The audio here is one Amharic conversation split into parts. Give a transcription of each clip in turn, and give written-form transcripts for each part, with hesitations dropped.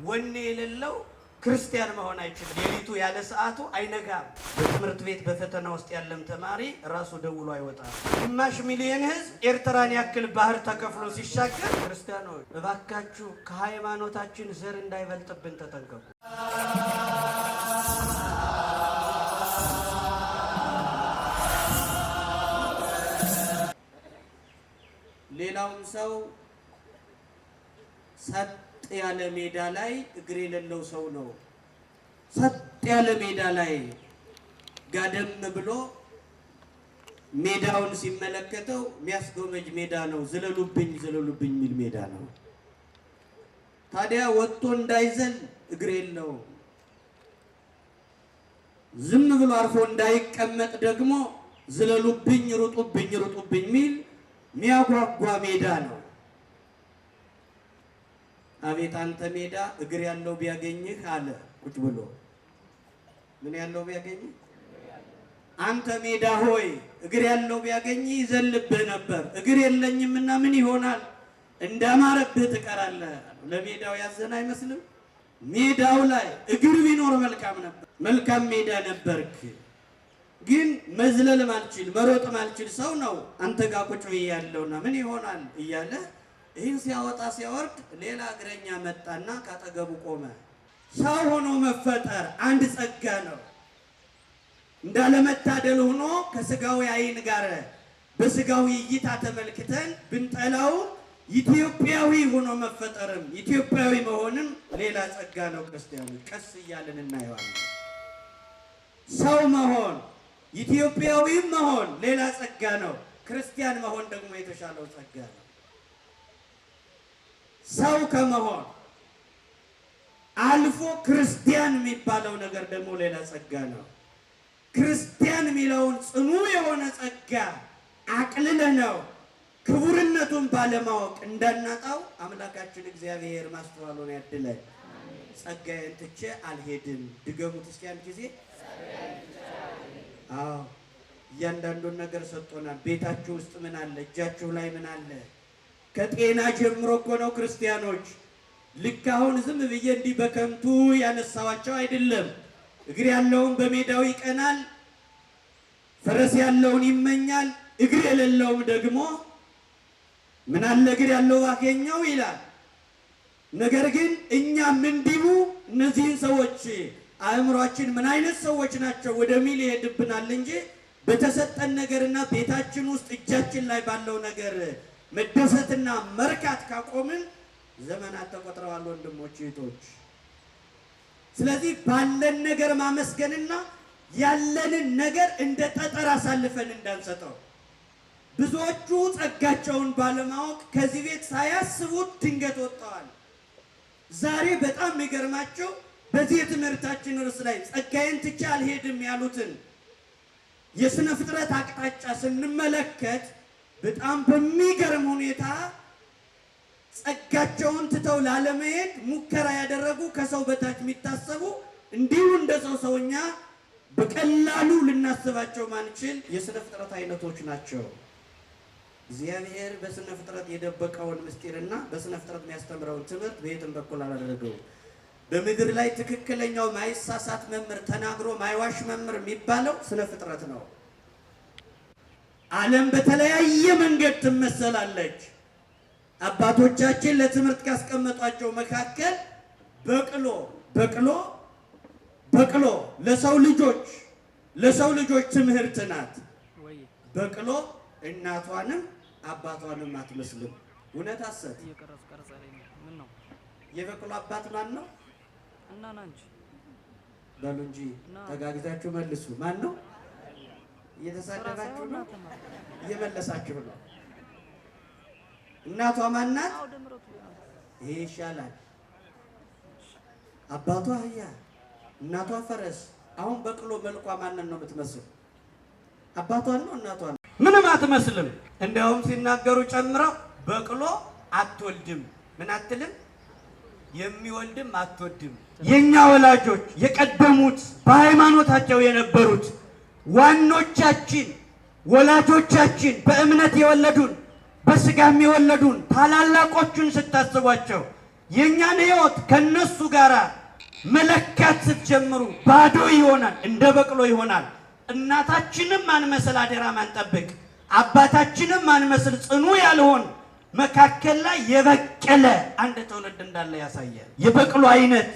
ወኔ የሌለው ክርስቲያን መሆን አይችልም። ሌሊቱ ያለ ሰዓቱ አይነጋም። በትምህርት ቤት በፈተና ውስጥ ያለም ተማሪ ራሱ ደውሎ አይወጣም። ግማሽ ሚሊዮን ሕዝብ ኤርትራን ያክል ባህር ተከፍሎ ሲሻገር ክርስቲያኖች እባካችሁ ከሃይማኖታችን ዘር እንዳይበልጥብን ተጠንቀቁ። ሌላውም ሰው ሰጥ ያለ ሜዳ ላይ እግር የሌለው ሰው ነው። ሰጥ ያለ ሜዳ ላይ ጋደም ብሎ ሜዳውን ሲመለከተው የሚያስጎመጅ ሜዳ ነው። ዝለሉብኝ ዝለሉብኝ የሚል ሜዳ ነው። ታዲያ ወጥቶ እንዳይዘል እግር የለው፣ ዝም ብሎ አርፎ እንዳይቀመጥ ደግሞ ዝለሉብኝ ሩጡብኝ ሩጡብኝ የሚል ሚያጓጓ ሜዳ ነው። አቤት አንተ ሜዳ እግር ያለው ቢያገኝህ አለ ቁጭ ብሎ። ምን ያለው ቢያገኝህ? አንተ ሜዳ ሆይ እግር ያለው ቢያገኝህ ይዘልብህ ነበር። እግር የለኝምና ምን ይሆናል? እንዳማረብህ ትቀራለህ። ለሜዳው ያዘን አይመስልም? ሜዳው ላይ እግር ቢኖር መልካም ነበር። መልካም ሜዳ ነበርክ። ግን መዝለል ማልችል መሮጥ ማልችል ሰው ነው አንተ ጋር ቁጭ ያለውና ምን ይሆናል እያለ ይህን ሲያወጣ ሲያወርድ ሌላ እግረኛ መጣና ካጠገቡ ቆመ። ሰው ሆኖ መፈጠር አንድ ጸጋ ነው። እንዳለመታደል ሆኖ ከስጋዊ አይን ጋር በስጋዊ እይታ ተመልክተን ብንጠላው ኢትዮጵያዊ ሆኖ መፈጠርም ኢትዮጵያዊ መሆንም ሌላ ጸጋ ነው። ክርስቲያኖች ቀስ እያልን እናየዋለን። ሰው መሆን ኢትዮጵያዊ መሆን ሌላ ጸጋ ነው። ክርስቲያን መሆን ደግሞ የተሻለው ጸጋ ነው። ሰው ከመሆን አልፎ ክርስቲያን የሚባለው ነገር ደግሞ ሌላ ጸጋ ነው። ክርስቲያን የሚለውን ጽኑ የሆነ ጸጋ አቅልለ ነው ክቡርነቱን ባለማወቅ እንዳናጣው አምላካችን እግዚአብሔር ማስተዋሉን ያድለን። ጸጋዬን ትቼ አልሄድም። ድገሙት እስኪ አንድ ጊዜ። አዎ እያንዳንዱን ነገር ሰጥቶናል። ቤታችሁ ውስጥ ምን አለ? እጃችሁ ላይ ምን አለ? ከጤና ጀምሮ እኮ ነው ክርስቲያኖች። ልክ አሁን ዝም ብዬ እንዲህ በከንቱ ያነሳዋቸው አይደለም። እግር ያለውን በሜዳው ይቀናል፣ ፈረስ ያለውን ይመኛል። እግር የሌለውም ደግሞ ምን አለ እግር ያለው ባገኘው ይላል። ነገር ግን እኛም እንዲሁ እነዚህን ሰዎች አእምሯችን ምን አይነት ሰዎች ናቸው ወደሚል ይሄድብናል እንጂ በተሰጠን ነገርና ቤታችን ውስጥ እጃችን ላይ ባለው ነገር መደሰትና መርካት ካቆምን ዘመናት ተቆጥረዋል ወንድሞች እህቶች። ስለዚህ ባለን ነገር ማመስገንና ያለንን ነገር እንደ ጠጠር አሳልፈን እንዳንሰጠው። ብዙዎቹ ጸጋቸውን ባለማወቅ ከዚህ ቤት ሳያስቡት ድንገት ወጥተዋል። ዛሬ በጣም የሚገርማቸው በዚህ የትምህርታችን ርዕስ ላይ ጸጋዬን ትቼ አልሄድም ያሉትን የሥነ ፍጥረት አቅጣጫ ስንመለከት በጣም በሚገርም ሁኔታ ጸጋቸውን ትተው ላለመሄድ ሙከራ ያደረጉ ከሰው በታች የሚታሰቡ እንዲሁ እንደ ሰውኛ በቀላሉ ልናስባቸው ማንችል የሥነ ፍጥረት አይነቶች ናቸው። እግዚአብሔር በሥነ ፍጥረት የደበቀውን ምስጢርና በሥነ ፍጥረት የሚያስተምረውን ትምህርት በየትም በኩል አላደረገው። በምድር ላይ ትክክለኛው ማይሳሳት መምህር ተናግሮ ማይዋሽ መምህር የሚባለው ስነ ፍጥረት ነው። ዓለም በተለያየ መንገድ ትመሰላለች። አባቶቻችን ለትምህርት ካስቀመጧቸው መካከል በቅሎ ለሰው ልጆች ትምህርት ናት። በቅሎ እናቷንም አባቷንም አትመስልም። እውነት ሐሰት? የበቅሎ አባት ማን ነው? እናና እንጂ በሉ እንጂ ተጋግዛችሁ መልሱ። ማን ነው? እየተሳደባችሁ ነው? እየመለሳችሁ ነው? እናቷ ማን ናት? ይሄ ይሻላል። አባቷ አህያ፣ እናቷ ፈረስ። አሁን በቅሎ መልኳ ማንን ነው የምትመስል? አባቷን ነው እናቷን? ምንም አትመስልም። እንዲያውም ሲናገሩ ጨምረው በቅሎ አትወልድም። ምን አትልም? የሚወልድም አትወድም። የኛ ወላጆች የቀደሙት በሃይማኖታቸው የነበሩት ዋኖቻችን ወላጆቻችን በእምነት የወለዱን በስጋም የወለዱን ታላላቆቹን ስታስቧቸው የኛን ህይወት ከነሱ ጋር መለካት ስትጀምሩ ባዶ ይሆናል፣ እንደ በቅሎ ይሆናል። እናታችንም ማንመስል አደራ ማንጠብቅ፣ አባታችንም ማንመስል ጽኑ ያልሆን መካከል ላይ የበቀለ አንድ ትውልድ እንዳለ ያሳያል። የበቅሎ አይነት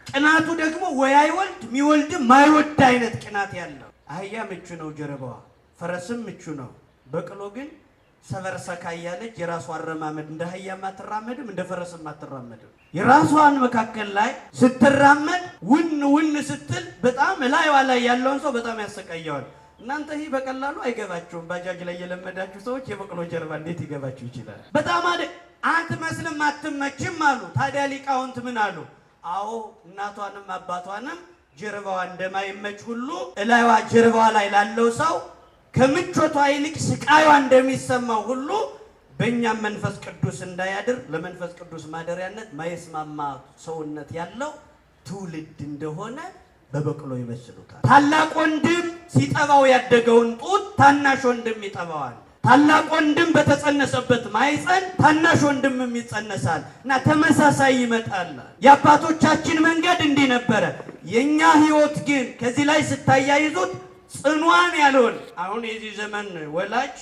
ቅናቱ ደግሞ ወይ አይወልድ የሚወልድ ማይወድ አይነት ቅናት ያለው። አህያ ምቹ ነው ጀርባዋ፣ ፈረስም ምቹ ነው። በቅሎ ግን ሰበርሰካ እያለች የራሷ አረማመድ እንደ አህያም አትራመድም፣ እንደ ፈረስም አትራመድም። የራሷን መካከል ላይ ስትራመድ ውን ስትል በጣም ላይዋ ላይ ያለውን ሰው በጣም ያሰቃየዋል። እናንተ ይሄ በቀላሉ አይገባችሁም። ባጃጅ ላይ የለመዳችሁ ሰዎች የበቅሎ ጀርባ እንዴት ይገባችሁ ይችላል? በጣም አትመስልም፣ አትመችም አሉ። ታዲያ ሊቃውንት ምን አሉ? አዎ እናቷንም አባቷንም ጀርባዋ እንደማይመች ሁሉ እላይዋ ጀርባዋ ላይ ላለው ሰው ከምቾቷ ይልቅ ስቃይዋ እንደሚሰማው ሁሉ በእኛም መንፈስ ቅዱስ እንዳያድር ለመንፈስ ቅዱስ ማደሪያነት ማይስማማ ሰውነት ያለው ትውልድ እንደሆነ በበቅሎ ይመስሉታል። ታላቅ ወንድም ሲጠባው ያደገውን ጡት ታናሽ ወንድም ይጠባዋል። ታላቅ ወንድም በተጸነሰበት ማይፀን ታናሽ ወንድምም ይጸነሳል እና ተመሳሳይ ይመጣል። የአባቶቻችን መንገድ እንዲህ ነበረ። የኛ ህይወት ግን ከዚህ ላይ ስታያይዙት ጽኗን ያልሆን አሁን የዚህ ዘመን ወላጅ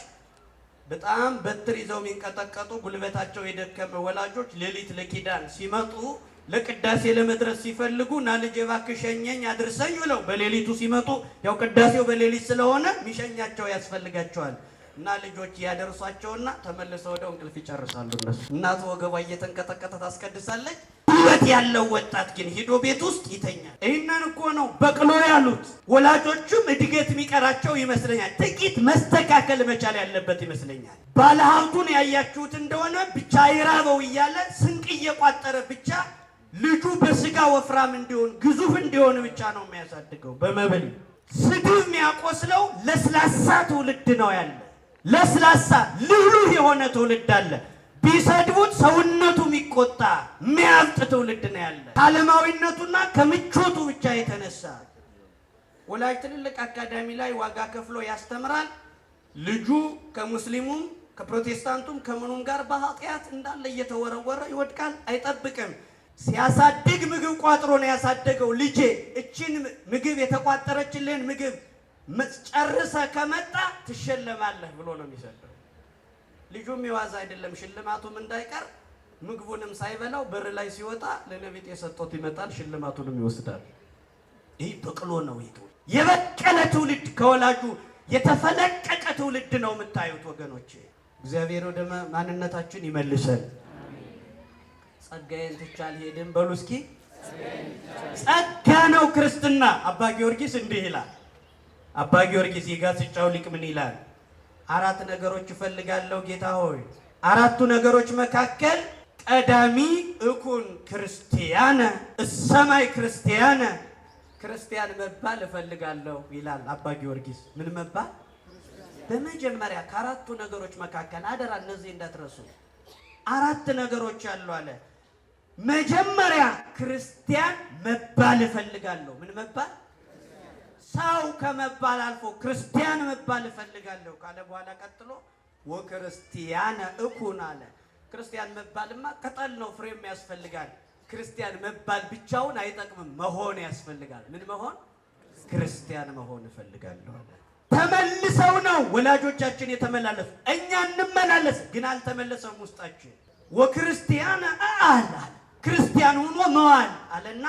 በጣም በትር ይዘው የሚንቀጠቀጡ ጉልበታቸው የደከመ ወላጆች ሌሊት ለኪዳን ሲመጡ ለቅዳሴ ለመድረስ ሲፈልጉ ና ልጄ እባክህ ሸኘኝ አድርሰኝ ብለው በሌሊቱ ሲመጡ ያው ቅዳሴው በሌሊት ስለሆነ ሚሸኛቸው ያስፈልጋቸዋል እና ልጆች ያደርሷቸውና ተመልሰው ወደው እንቅልፍ ይጨርሳሉ። እነሱ እናቱ ወገቧ እየተንቀጠቀጠ ታስቀድሳለች። ውበት ያለው ወጣት ግን ሄዶ ቤት ውስጥ ይተኛል። ይህንን እኮ ነው በቅሎ ያሉት። ወላጆቹም እድገት የሚቀራቸው ይመስለኛል። ጥቂት መስተካከል መቻል ያለበት ይመስለኛል። ባለሀብቱን ያያችሁት እንደሆነ ብቻ ይራበው እያለ ስንቅ እየቋጠረ ብቻ ልጁ በስጋ ወፍራም እንዲሆን ግዙፍ እንዲሆን ብቻ ነው የሚያሳድገው በመብል። ስድብ የሚያቆስለው ለስላሳ ትውልድ ነው ያለ። ለስላሳ ልህሉህ የሆነ ትውልድ አለ። ቢሰድቡት ሰውነቱ የሚቆጣ የሚያብጥ ትውልድ ነው ያለ። ከዓለማዊነቱና ከምቾቱ ብቻ የተነሳ ወላጅ ትልልቅ አካዳሚ ላይ ዋጋ ከፍሎ ያስተምራል። ልጁ ከሙስሊሙም ከፕሮቴስታንቱም ከምኑም ጋር በኃጢአት እንዳለ እየተወረወረ ይወድቃል። አይጠብቅም። ሲያሳድግ ምግብ ቋጥሮ ነው ያሳደገው። ልጄ እቺን ምግብ የተቋጠረችልህን ምግብ ጨርሰ ከመጣ ትሸለማለህ ብሎ ነው የሚሰጠው። ልጁም የዋዛ አይደለም። ሽልማቱም እንዳይቀር ምግቡንም ሳይበላው በር ላይ ሲወጣ ለነቢጤ የሰጠት ይመጣል፣ ሽልማቱንም ይወስዳል። ይህ በቅሎ ነው። የበቀለ ትውልድ ከወላጁ የተፈለቀቀ ትውልድ ነው የምታዩት ወገኖቼ። እግዚአብሔር ወደ ማንነታችን ይመልሰን። ጸጋዬን ትቼ አልሄድም በሉ እስኪ። ጸጋ ነው ክርስትና። አባ ጊዮርጊስ እንዲህ ይላል። አባ ጊዮርጊስ የጋስጫው ሊቅ ምን ይላል? 4 ነገሮች እፈልጋለሁ ጌታ ሆይ፣ 4ቱ ነገሮች መካከል ቀዳሚ እኩን ክርስቲያነ እሰማይ ክርስቲያነ፣ ክርስቲያን መባል እፈልጋለሁ ይላል አባ ጊዮርጊስ። ምን መባል? በመጀመሪያ ከ4ቱ ነገሮች መካከል አደራ እነዚህ እንዳትረሱ። 4 ነገሮች አሉ አለ። መጀመሪያ ክርስቲያን መባል እፈልጋለሁ። ምን መባል? ሰው ከመባል አልፎ ክርስቲያን መባል እፈልጋለሁ ካለ በኋላ ቀጥሎ ወክርስቲያነ እኩን አለ። ክርስቲያን መባልማ ቅጠል ነው፣ ፍሬም ያስፈልጋል። ክርስቲያን መባል ብቻውን አይጠቅምም፣ መሆን ያስፈልጋል። ምን መሆን? ክርስቲያን መሆን እፈልጋለሁ አለ። ተመልሰው ነው ወላጆቻችን የተመላለሱ፣ እኛ እንመላለስ ግን አልተመለሰም ውስጣችን። ወክርስቲያነ አለ፣ ክርስቲያን ሆኖ መዋል አለና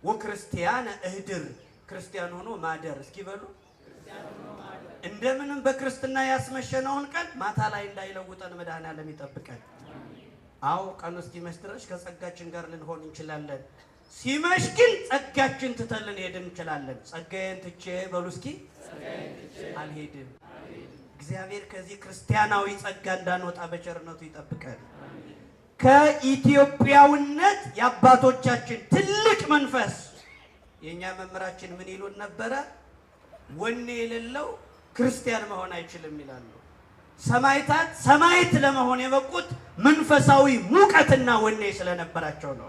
ወክርስቲያነ እህድር፣ ክርስቲያን ሆኖ ማደር። እስኪ በሉ እንደምንም በክርስትና ያስመሸነውን ቀን ማታ ላይ እንዳይለውጠን መድኃኔዓለም ይጠብቀን። አዎ ቀኑ እስኪመሽ ድረስ ከጸጋችን ጋር ልንሆን እንችላለን። ሲመሽ ግን ጸጋችን ትተን ልንሄድ እንችላለን። ጸጋዬን ትቼ በሉ እስኪ አልሄድም። እግዚአብሔር ከዚህ ክርስቲያናዊ ጸጋ እንዳንወጣ በቸርነቱ ይጠብቀን። ከኢትዮጵያዊነት የአባቶቻችን ትልቅ መንፈስ የኛ መምህራችን ምን ይሉን ነበረ? ወኔ የሌለው ክርስቲያን መሆን አይችልም ይላሉ። ሰማዕታት ሰማዕት ለመሆን የበቁት መንፈሳዊ ሙቀትና ወኔ ስለነበራቸው ነው።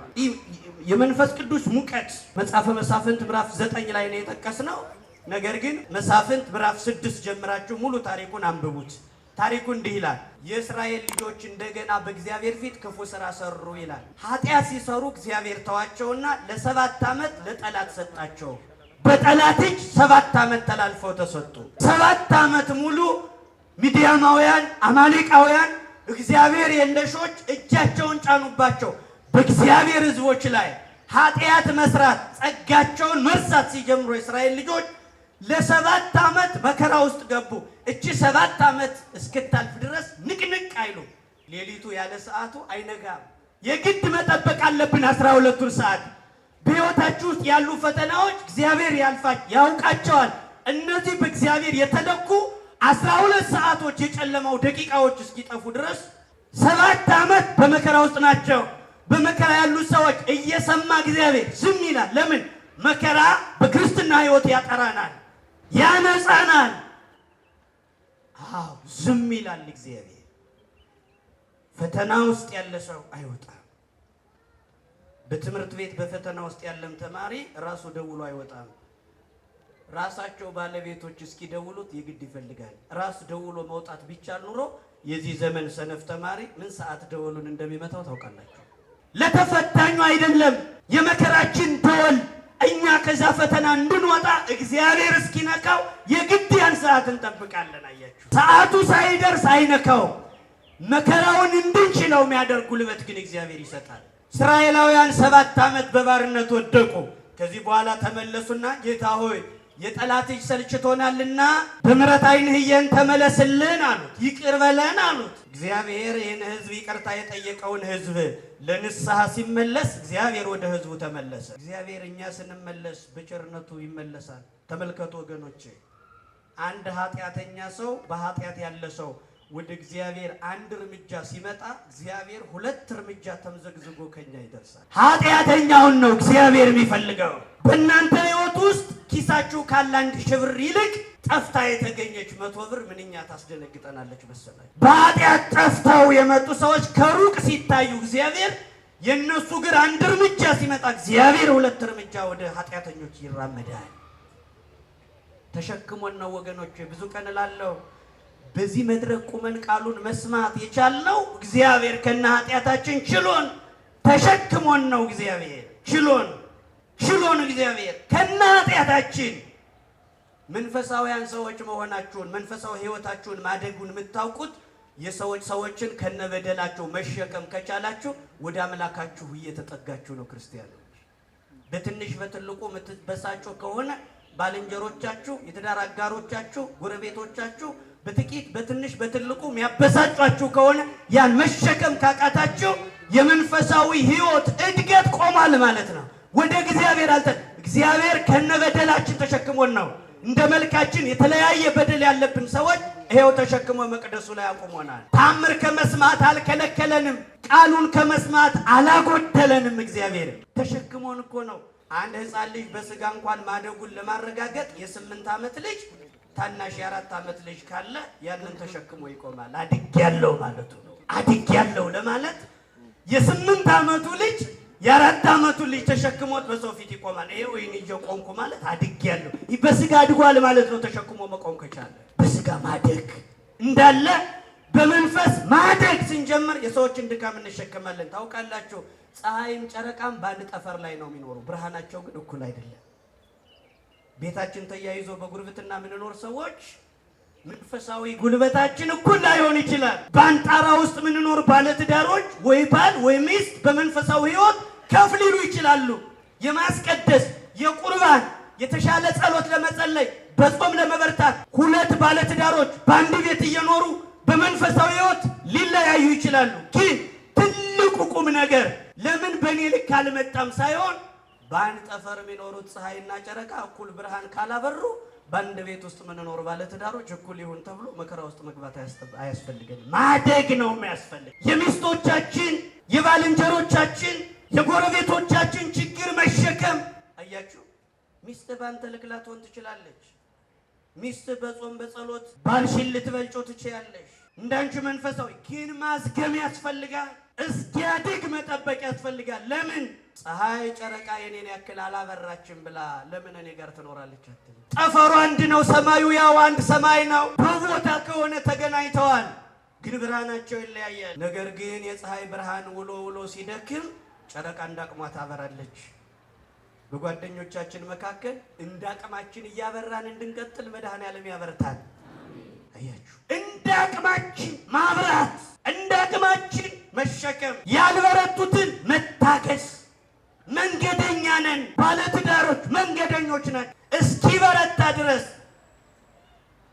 የመንፈስ ቅዱስ ሙቀት መጽሐፈ መሳፍንት ምዕራፍ 9 ላይ ነው የጠቀስነው። ነገር ግን መሳፍንት ምዕራፍ 6 ጀምራችሁ ሙሉ ታሪኩን አንብቡት፣ ታሪኩ እንዲህ ይላል። የእስራኤል ልጆች እንደገና በእግዚአብሔር ፊት ክፉ ሥራ ሰሩ ይላል። ኃጢአት ሲሰሩ እግዚአብሔር ተዋቸውና ለ7 ዓመት ለጠላት ሰጣቸው። በጠላት እጅ 7 ዓመት ተላልፈው ተሰጡ። 7 ዓመት ሙሉ ሚዲያማውያን አማሌቃውያን እግዚአብሔር የለሾች እጃቸውን ጫኑባቸው። በእግዚአብሔር ሕዝቦች ላይ ኃጢአት መስራት ጸጋቸውን መርሳት ሲጀምሩ የእስራኤል ልጆች ለ7 ዓመት መከራ ውስጥ ገቡ። እቺ 7 ዓመት እስክታልፍ ድረስ ንቅንቅ አይሉ። ሌሊቱ ያለ ሰዓቱ አይነጋም። የግድ መጠበቅ አለብን 12ቱን ሰዓት። በሕይወታችሁ ውስጥ ያሉ ፈተናዎች እግዚአብሔር ያውቃቸዋል። እነዚህ በእግዚአብሔር የተለኩ 12 ሰዓቶች የጨለማው ደቂቃዎች እስኪጠፉ ድረስ 7 ዓመት በመከራ ውስጥ ናቸው። በመከራ ያሉ ሰዎች እየሰማ እግዚአብሔር ዝም ይላል። ለምን? መከራ በክርስትና ሕይወት ያጠራናል፣ ያነጻናል። ዝም ይላል እግዚአብሔር። ፈተና ውስጥ ያለ ሰው አይወጣም። በትምህርት ቤት በፈተና ውስጥ ያለም ተማሪ ራሱ ደውሎ አይወጣም። ራሳቸው ባለቤቶች እስኪደውሉት የግድ ይፈልጋል። ራስ ደውሎ መውጣት ቢቻል ኑሮ የዚህ ዘመን ሰነፍ ተማሪ ምን ሰዓት ደወሉን እንደሚመታው ታውቃላችሁ። ለተፈታኙ አይደለም የመከራችን ደወል እኛ ከዛ ፈተና እንድንወጣ እግዚአብሔር እስኪነካው የግድ ያን ሰዓት እንጠብቃለን። አያችሁ፣ ሰዓቱ ሳይደርስ አይነካው። መከራውን እንድንችለው የሚያደርግ ጉልበት ግን እግዚአብሔር ይሰጣል። እስራኤላውያን 7 ዓመት በባርነት ወደቁ። ከዚህ በኋላ ተመለሱና ጌታ ሆይ የጠላት እጅ ሰልችቶናልና በምሕረት ዓይንህ እየን ተመለስልን አሉት። ይቅር በለን አሉት። እግዚአብሔር ይህን ሕዝብ ይቅርታ የጠየቀውን ሕዝብ ለንስሐ ሲመለስ እግዚአብሔር ወደ ሕዝቡ ተመለሰ። እግዚአብሔር እኛ ስንመለስ በቸርነቱ ይመለሳል። ተመልከቱ ወገኖቼ፣ አንድ ኃጢአተኛ ሰው በኃጢአት ያለ ሰው ወደ እግዚአብሔር አንድ እርምጃ ሲመጣ እግዚአብሔር 2 እርምጃ ተምዘግዝጎ ከኛ ይደርሳል። ኃጢአተኛውን ነው እግዚአብሔር የሚፈልገው። በእናንተ ሕይወት ውስጥ ኪሳችሁ ካለ 1,000 ብር ይልቅ ጠፍታ የተገኘች 100 ብር ምንኛ ታስደነግጠናለች መሰላችሁ። በኃጢአት ጠፍተው የመጡ ሰዎች ከሩቅ ሲታዩ እግዚአብሔር የነሱ ግር 1 እርምጃ ሲመጣ እግዚአብሔር 2 እርምጃ ወደ ኃጢአተኞች ይራመዳል። ተሸክሞን ነው ወገኖች። ብዙ ቀን እላለሁ በዚህ መድረክ ቁመን ቃሉን መስማት የቻልነው እግዚአብሔር ከነ ኃጢአታችን ችሎን ተሸክሞን ነው። እግዚአብሔር ችሎን እግዚአብሔር ከነ ኃጢአታችን። መንፈሳውያን ሰዎች መሆናችሁን መንፈሳዊ ሕይወታችሁን ማደጉን የምታውቁት ሰዎችን ከነ በደላቸው መሸከም ከቻላችሁ ወደ አምላካችሁ እየተጠጋችሁ ነው። ክርስቲያኖች በትንሽ በትልቁ የምትበሳጩ ከሆነ ባልንጀሮቻችሁ፣ የትዳር አጋሮቻችሁ፣ ጎረቤቶቻችሁ በጥቂት በትንሽ በትልቁ የሚያበሳጫችሁ ከሆነ ያን መሸከም ካቃታችሁ የመንፈሳዊ ሕይወት እድገት ቆሟል ማለት ነው። ወደ እግዚአብሔር ከነበደላችን ተሸክሞን ነው። እንደ መልካችን የተለያየ በደል ያለብን ሰዎች ይሄው ተሸክሞ መቅደሱ ላይ አቆሞናል። ታምር ከመስማት አልከለከለንም፣ ቃሉን ከመስማት አላጎደለንም። እግዚአብሔር ተሸክሞን እኮ ነው። አንድ ሕፃን ልጅ በስጋ እንኳን ማደጉን ለማረጋገጥ የ8 ዓመት ልጅ ታናሽ የ4 ዓመት ልጅ ካለ ያንን ተሸክሞ ይቆማል። አድጌያለሁ ማለቱ ነው። አድጌያለሁ ለማለት የ8 ዓመቱ ልጅ የ4 ዓመቱ ልጅ ተሸክሞት በሰው ፊት ይቆማል። ይሄ ወይን ይቆምኩ ማለት አድጌያለሁ። በስጋ አድጓል ማለት ነው። ተሸክሞ መቆም ከቻለ በስጋ ማደግ እንዳለ በመንፈስ ማደግ ስንጀምር የሰዎችን ድካም እንሸከማለን። ታውቃላችሁ፣ ፀሐይም ጨረቃም በአንድ ጠፈር ላይ ነው የሚኖሩ፣ ብርሃናቸው ግን እኩል አይደለም። ቤታችን ተያይዞ በጉርብትና የምንኖር ሰዎች መንፈሳዊ ጉልበታችን እኩል ላይሆን ይችላል። በአንጣራ ውስጥ የምንኖር ባለትዳሮች ወይ ባል ወይ ሚስት በመንፈሳዊ ሕይወት ከፍ ሊሉ ይችላሉ። የማስቀደስ የቁርባን የተሻለ ጸሎት ለመጸለይ በጾም ለመበርታት 2 ባለትዳሮች በአንድ ቤት እየኖሩ በመንፈሳዊ ሕይወት ሊለያዩ ይችላሉ። ግን ትልቁ ቁም ነገር ለምን በእኔ ልክ አልመጣም ሳይሆን በአንድ ጠፈር የሚኖሩት ፀሐይና ጨረቃ እኩል ብርሃን ካላበሩ በአንድ ቤት ውስጥ የምንኖር ባለትዳሮች እኩል ይሁን ተብሎ መከራ ውስጥ መግባት አያስፈልገንም። ማደግ ነው የሚያስፈልግ። የሚስቶቻችን፣ የባልንጀሮቻችን፣ የጎረቤቶቻችን ችግር መሸከም። አያችሁ፣ ሚስት ባንተ ልክ ላትሆን ትችላለች። ሚስት በጾም በጸሎት ባልሽን ልትበልጮ ትችያለሽ። እንዳንቺ መንፈሳዊ ግን ማስገም ያስፈልጋል። እስኪያድግ መጠበቅ ያስፈልጋል። ለምን ፀሐይ ጨረቃ የኔን ያክል አላበራችም ብላ ለምን እኔ ጋር ትኖራለች አትልም። ጠፈሩ አንድ ነው፣ ሰማዩ ያው አንድ ሰማይ ነው። በቦታ ከሆነ ተገናኝተዋል፣ ግን ብርሃናቸው ይለያያል። ነገር ግን የፀሐይ ብርሃን ውሎ ውሎ ሲደክም ጨረቃ እንዳቅሟ ታበራለች። በጓደኞቻችን መካከል እንዳቅማችን እያበራን እንድንቀጥል መድኃኔዓለም ያበርታል። አያችሁ፣ እንዳቅማችን ማብራት፣ እንዳቅማችን መሸከም፣ ያልበረቱትን መታገስ። መንገደኛ ነን፣ ባለትዳሮች መንገደኞች ነን። እስኪ በረታ ድረስ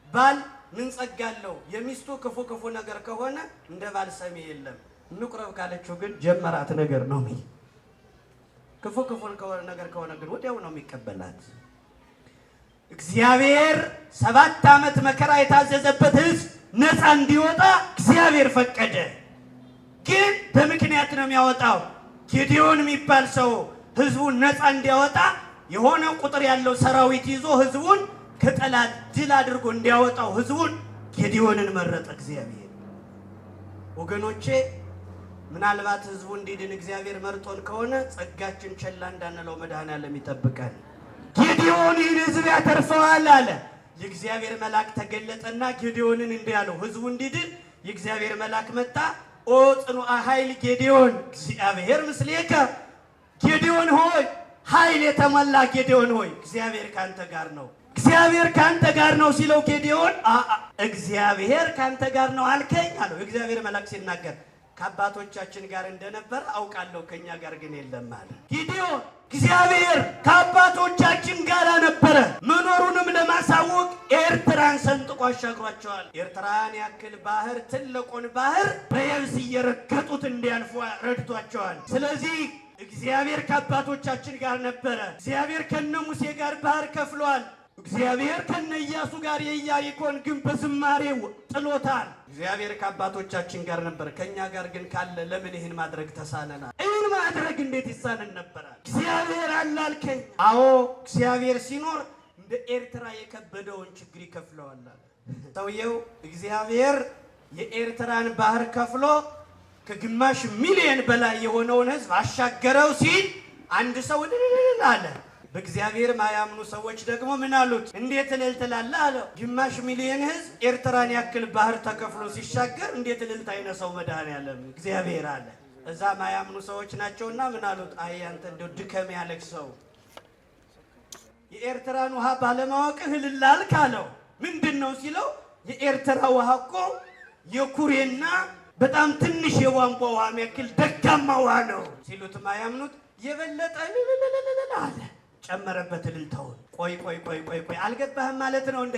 ባል ምን ጸጋለው? የሚስቱ ክፉ ክፉ ነገር ከሆነ እንደ ባል ሰሚ የለም። እንቁረብ ካለችው ግን ጀመራት ነገር ነው። ክፉ ክፉ ነገር ከሆነ ግን ወዲያው ነው የሚቀበላት። እግዚአብሔር 7 ዓመት መከራ የታዘዘበት ሕዝብ ነፃ እንዲወጣ እግዚአብሔር ፈቀደ። ግን በምክንያት ነው የሚያወጣው። ጌዲዮን የሚባል ሰው ሕዝቡን ነፃ እንዲያወጣ የሆነ ቁጥር ያለው ሰራዊት ይዞ ሕዝቡን ከጠላት ድል አድርጎ እንዲያወጣው ሕዝቡን ጌዲዮንን መረጠ እግዚአብሔር። ወገኖቼ ምናልባት ሕዝቡ እንዲድን እግዚአብሔር መርጦን ከሆነ ጸጋችን ቸላ እንዳንለው መድኃኔዓለም ይጠብቃል። ጌዲዮን ይህን ሕዝብ ያተርፈዋል አለ። የእግዚአብሔር መልአክ ተገለጠና ጌዲዮንን እንዲህ አለው፣ ሕዝቡ እንዲድን የእግዚአብሔር መልአክ መጣ። ኦ ጽኑዓ ኃይል ጌዲዮን እግዚአብሔር ምስሌከ፣ ጌዲዮን ሆይ ኃይል የተሞላ ጌዲዮን ሆይ እግዚአብሔር ካንተ ጋር ነው። እግዚአብሔር ካንተ ጋር ነው ሲለው ጌዲዮን እግዚአብሔር ካንተ ጋር ነው አልከኝ አለው። የእግዚአብሔር መልአክ ሲናገር ከአባቶቻችን ጋር እንደነበረ አውቃለሁ፣ ከኛ ጋር ግን የለም አለ። ጌዲዮን እግዚአብሔር ከአባቶቻችን ጋር ነበረ መኖሩንም ለማሳወቅ ኤርትራን ሰንጥቆ አሻግሯቸዋል። ኤርትራን ያክል ባህር፣ ትልቁን ባህር በየብስ እየረገጡት እንዲያልፉ ረድቷቸዋል። ስለዚህ እግዚአብሔር ከአባቶቻችን ጋር ነበረ። እግዚአብሔር ከነ ሙሴ ጋር ባህር ከፍሏል። እግዚአብሔር ከነ ኢያሱ ጋር የኢያሪኮን ግንብ በዝማሬው ጥሎታል። እግዚአብሔር ከአባቶቻችን ጋር ነበር። ከኛ ጋር ግን ካለ ለምን ይህን ማድረግ ተሳነናል? ይህን ማድረግ እንዴት ይሳነን ነበራል? እግዚአብሔር አላልከኝ? አዎ እግዚአብሔር ሲኖር እንደ ኤርትራ የከበደውን ችግር ይከፍለዋል። ሰውየው እግዚአብሔር የኤርትራን ባህር ከፍሎ ከግማሽ ሚሊዮን በላይ የሆነውን ሕዝብ አሻገረው ሲል አንድ ሰው እልል አለ። በእግዚአብሔር ማያምኑ ሰዎች ደግሞ ምን አሉት? እንዴት እልል ትላለህ አለው። ግማሽ ሚሊዮን ሕዝብ ኤርትራን ያክል ባህር ተከፍሎ ሲሻገር እንዴት እልል ታይነሳው መድኃኔዓለም እግዚአብሔር አለ። እዛ ማያምኑ ሰዎች ናቸውና ምን አሉት? አይ አንተ እንደው ድከም ያለክ ሰው የኤርትራን ውሃ ባለማወቅህ እልል አልክ አለው። ምንድን ነው ሲለው የኤርትራ ውሃ እኮ የኩሬና በጣም ትንሽ የቧንቧ ውሃ የሚያክል ደካማ ውሃ ነው ሲሉት ማያምኑት የበለጠ እልል አለ። ጨመረበት እልልታውን። ቆይ አልገባህም ማለት ነው እንዴ?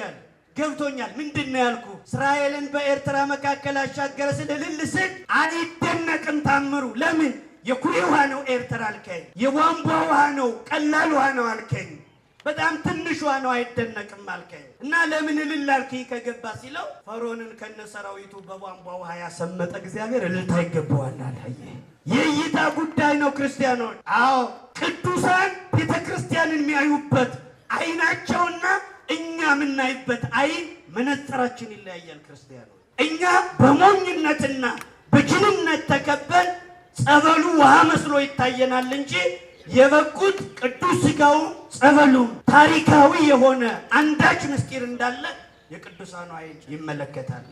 ገብቶኛል። ምንድን ነው ያልኩ? እስራኤልን በኤርትራ መካከል አሻገረ ስል እልል ስል አይደነቅም ታምሩ። ለምን? የኩሬ ውሃ ነው ኤርትራ አልከኝ፣ የቧንቧ ውሃ ነው ቀላል ውሃ ነው አልከኝ፣ በጣም ትንሽ ውሃ ነው አይደነቅም አልከኝ እና ለምን እልል አልከኝ ከገባ ሲለው ፈርዖንን ከነ ሰራዊቱ በቧንቧ ውሃ ያሰመጠ እግዚአብሔር እልልታ ይገባዋል አለ። የእይታ ጉዳይ ነው ክርስቲያኖች። አዎ ቅዱሳን ቤተ ክርስቲያንን የሚያዩበት አይናቸውና እኛ የምናይበት አይን መነጽራችን ይለያያል። ክርስቲያኖች እኛ በሞኝነትና በጅልነት ተከበን ጸበሉ ውሃ መስሎ ይታየናል እንጂ የበቁት ቅዱስ ሥጋው ጸበሉም ታሪካዊ የሆነ አንዳች ምስጢር እንዳለ የቅዱሳኑ አይን ይመለከታል።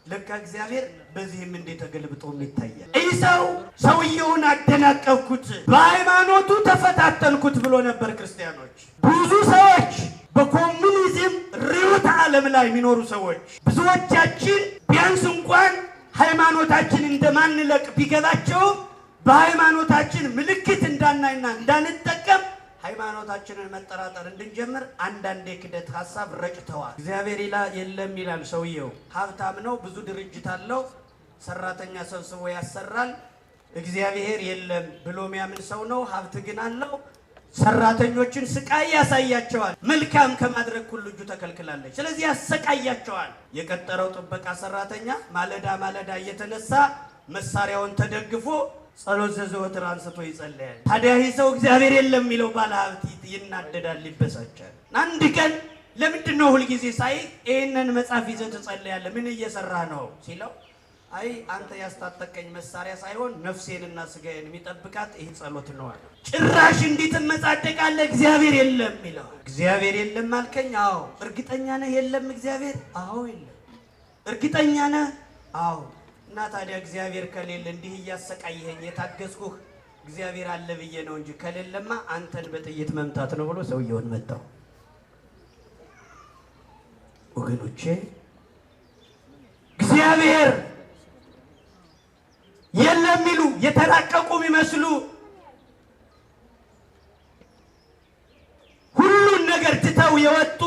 ለካ እግዚአብሔር በዚህም እንዴት ተገልብጦ ይታያል። ኢሳው ሰውየውን አደናቀፍኩት፣ በሃይማኖቱ ተፈታተንኩት ብሎ ነበር። ክርስቲያኖች ብዙ ሰዎች በኮሙኒዝም ርዕዮተ ዓለም ላይ የሚኖሩ ሰዎች ብዙዎቻችን ቢያንስ እንኳን ሃይማኖታችን እንደማንለቅ ቢገባቸው በሃይማኖታችን ምልክት እንዳናይና እንዳንጠቀም ሃይማኖታችንን መጠራጠር እንድንጀምር አንዳንድ የክደት ሐሳብ ረጭተዋል። እግዚአብሔር የለም ይላል ሰውየው። ሀብታም ነው፣ ብዙ ድርጅት አለው፣ ሰራተኛ ሰብስቦ ያሰራል። እግዚአብሔር የለም ብሎ የሚያምን ሰው ነው። ሀብት ግን አለው። ሰራተኞችን ስቃይ ያሳያቸዋል። መልካም ከማድረግ ሁሉ እጁ ተከልክላለች። ስለዚህ ያሰቃያቸዋል። የቀጠረው ጥበቃ ሰራተኛ ማለዳ እየተነሳ መሳሪያውን ተደግፎ ጸሎት ዘወትር አንስቶ ይጸልያል። ታዲያ ይህ ሰው እግዚአብሔር የለም የሚለው ባለ ሀብት ይናደዳል፣ ይበሳጫል። አንድ ቀን ለምንድን ነው ሁልጊዜ ሳይ ይሄንን መጽሐፍ ይዘህ ትጸልያለህ? ምን እየሰራ ነው ሲለው አይ አንተ ያስታጠቀኝ መሳሪያ ሳይሆን ነፍሴንና ስጋዬን የሚጠብቃት ይሄ ጸሎት ነው አለ። ጭራሽ እንዲህ ትመጻደቃለህ? እግዚአብሔር የለም ይለዋል። እግዚአብሔር የለም አልከኝ? አዎ። እርግጠኛ ነህ የለም እግዚአብሔር? አዎ የለም። እርግጠኛ ነህ? አዎ። እና ታዲያ እግዚአብሔር ከሌለ እንዲህ እያሰቃየኸኝ የታገስኩህ እግዚአብሔር አለ ብዬ ነው እንጂ ከሌለማ አንተን በጥይት መምታት ነው ብሎ ሰውየውን መታው። ወገኖቼ እግዚአብሔር የለም የሚሉ የተራቀቁ የሚመስሉ ሁሉን ነገር ትተው የወጡ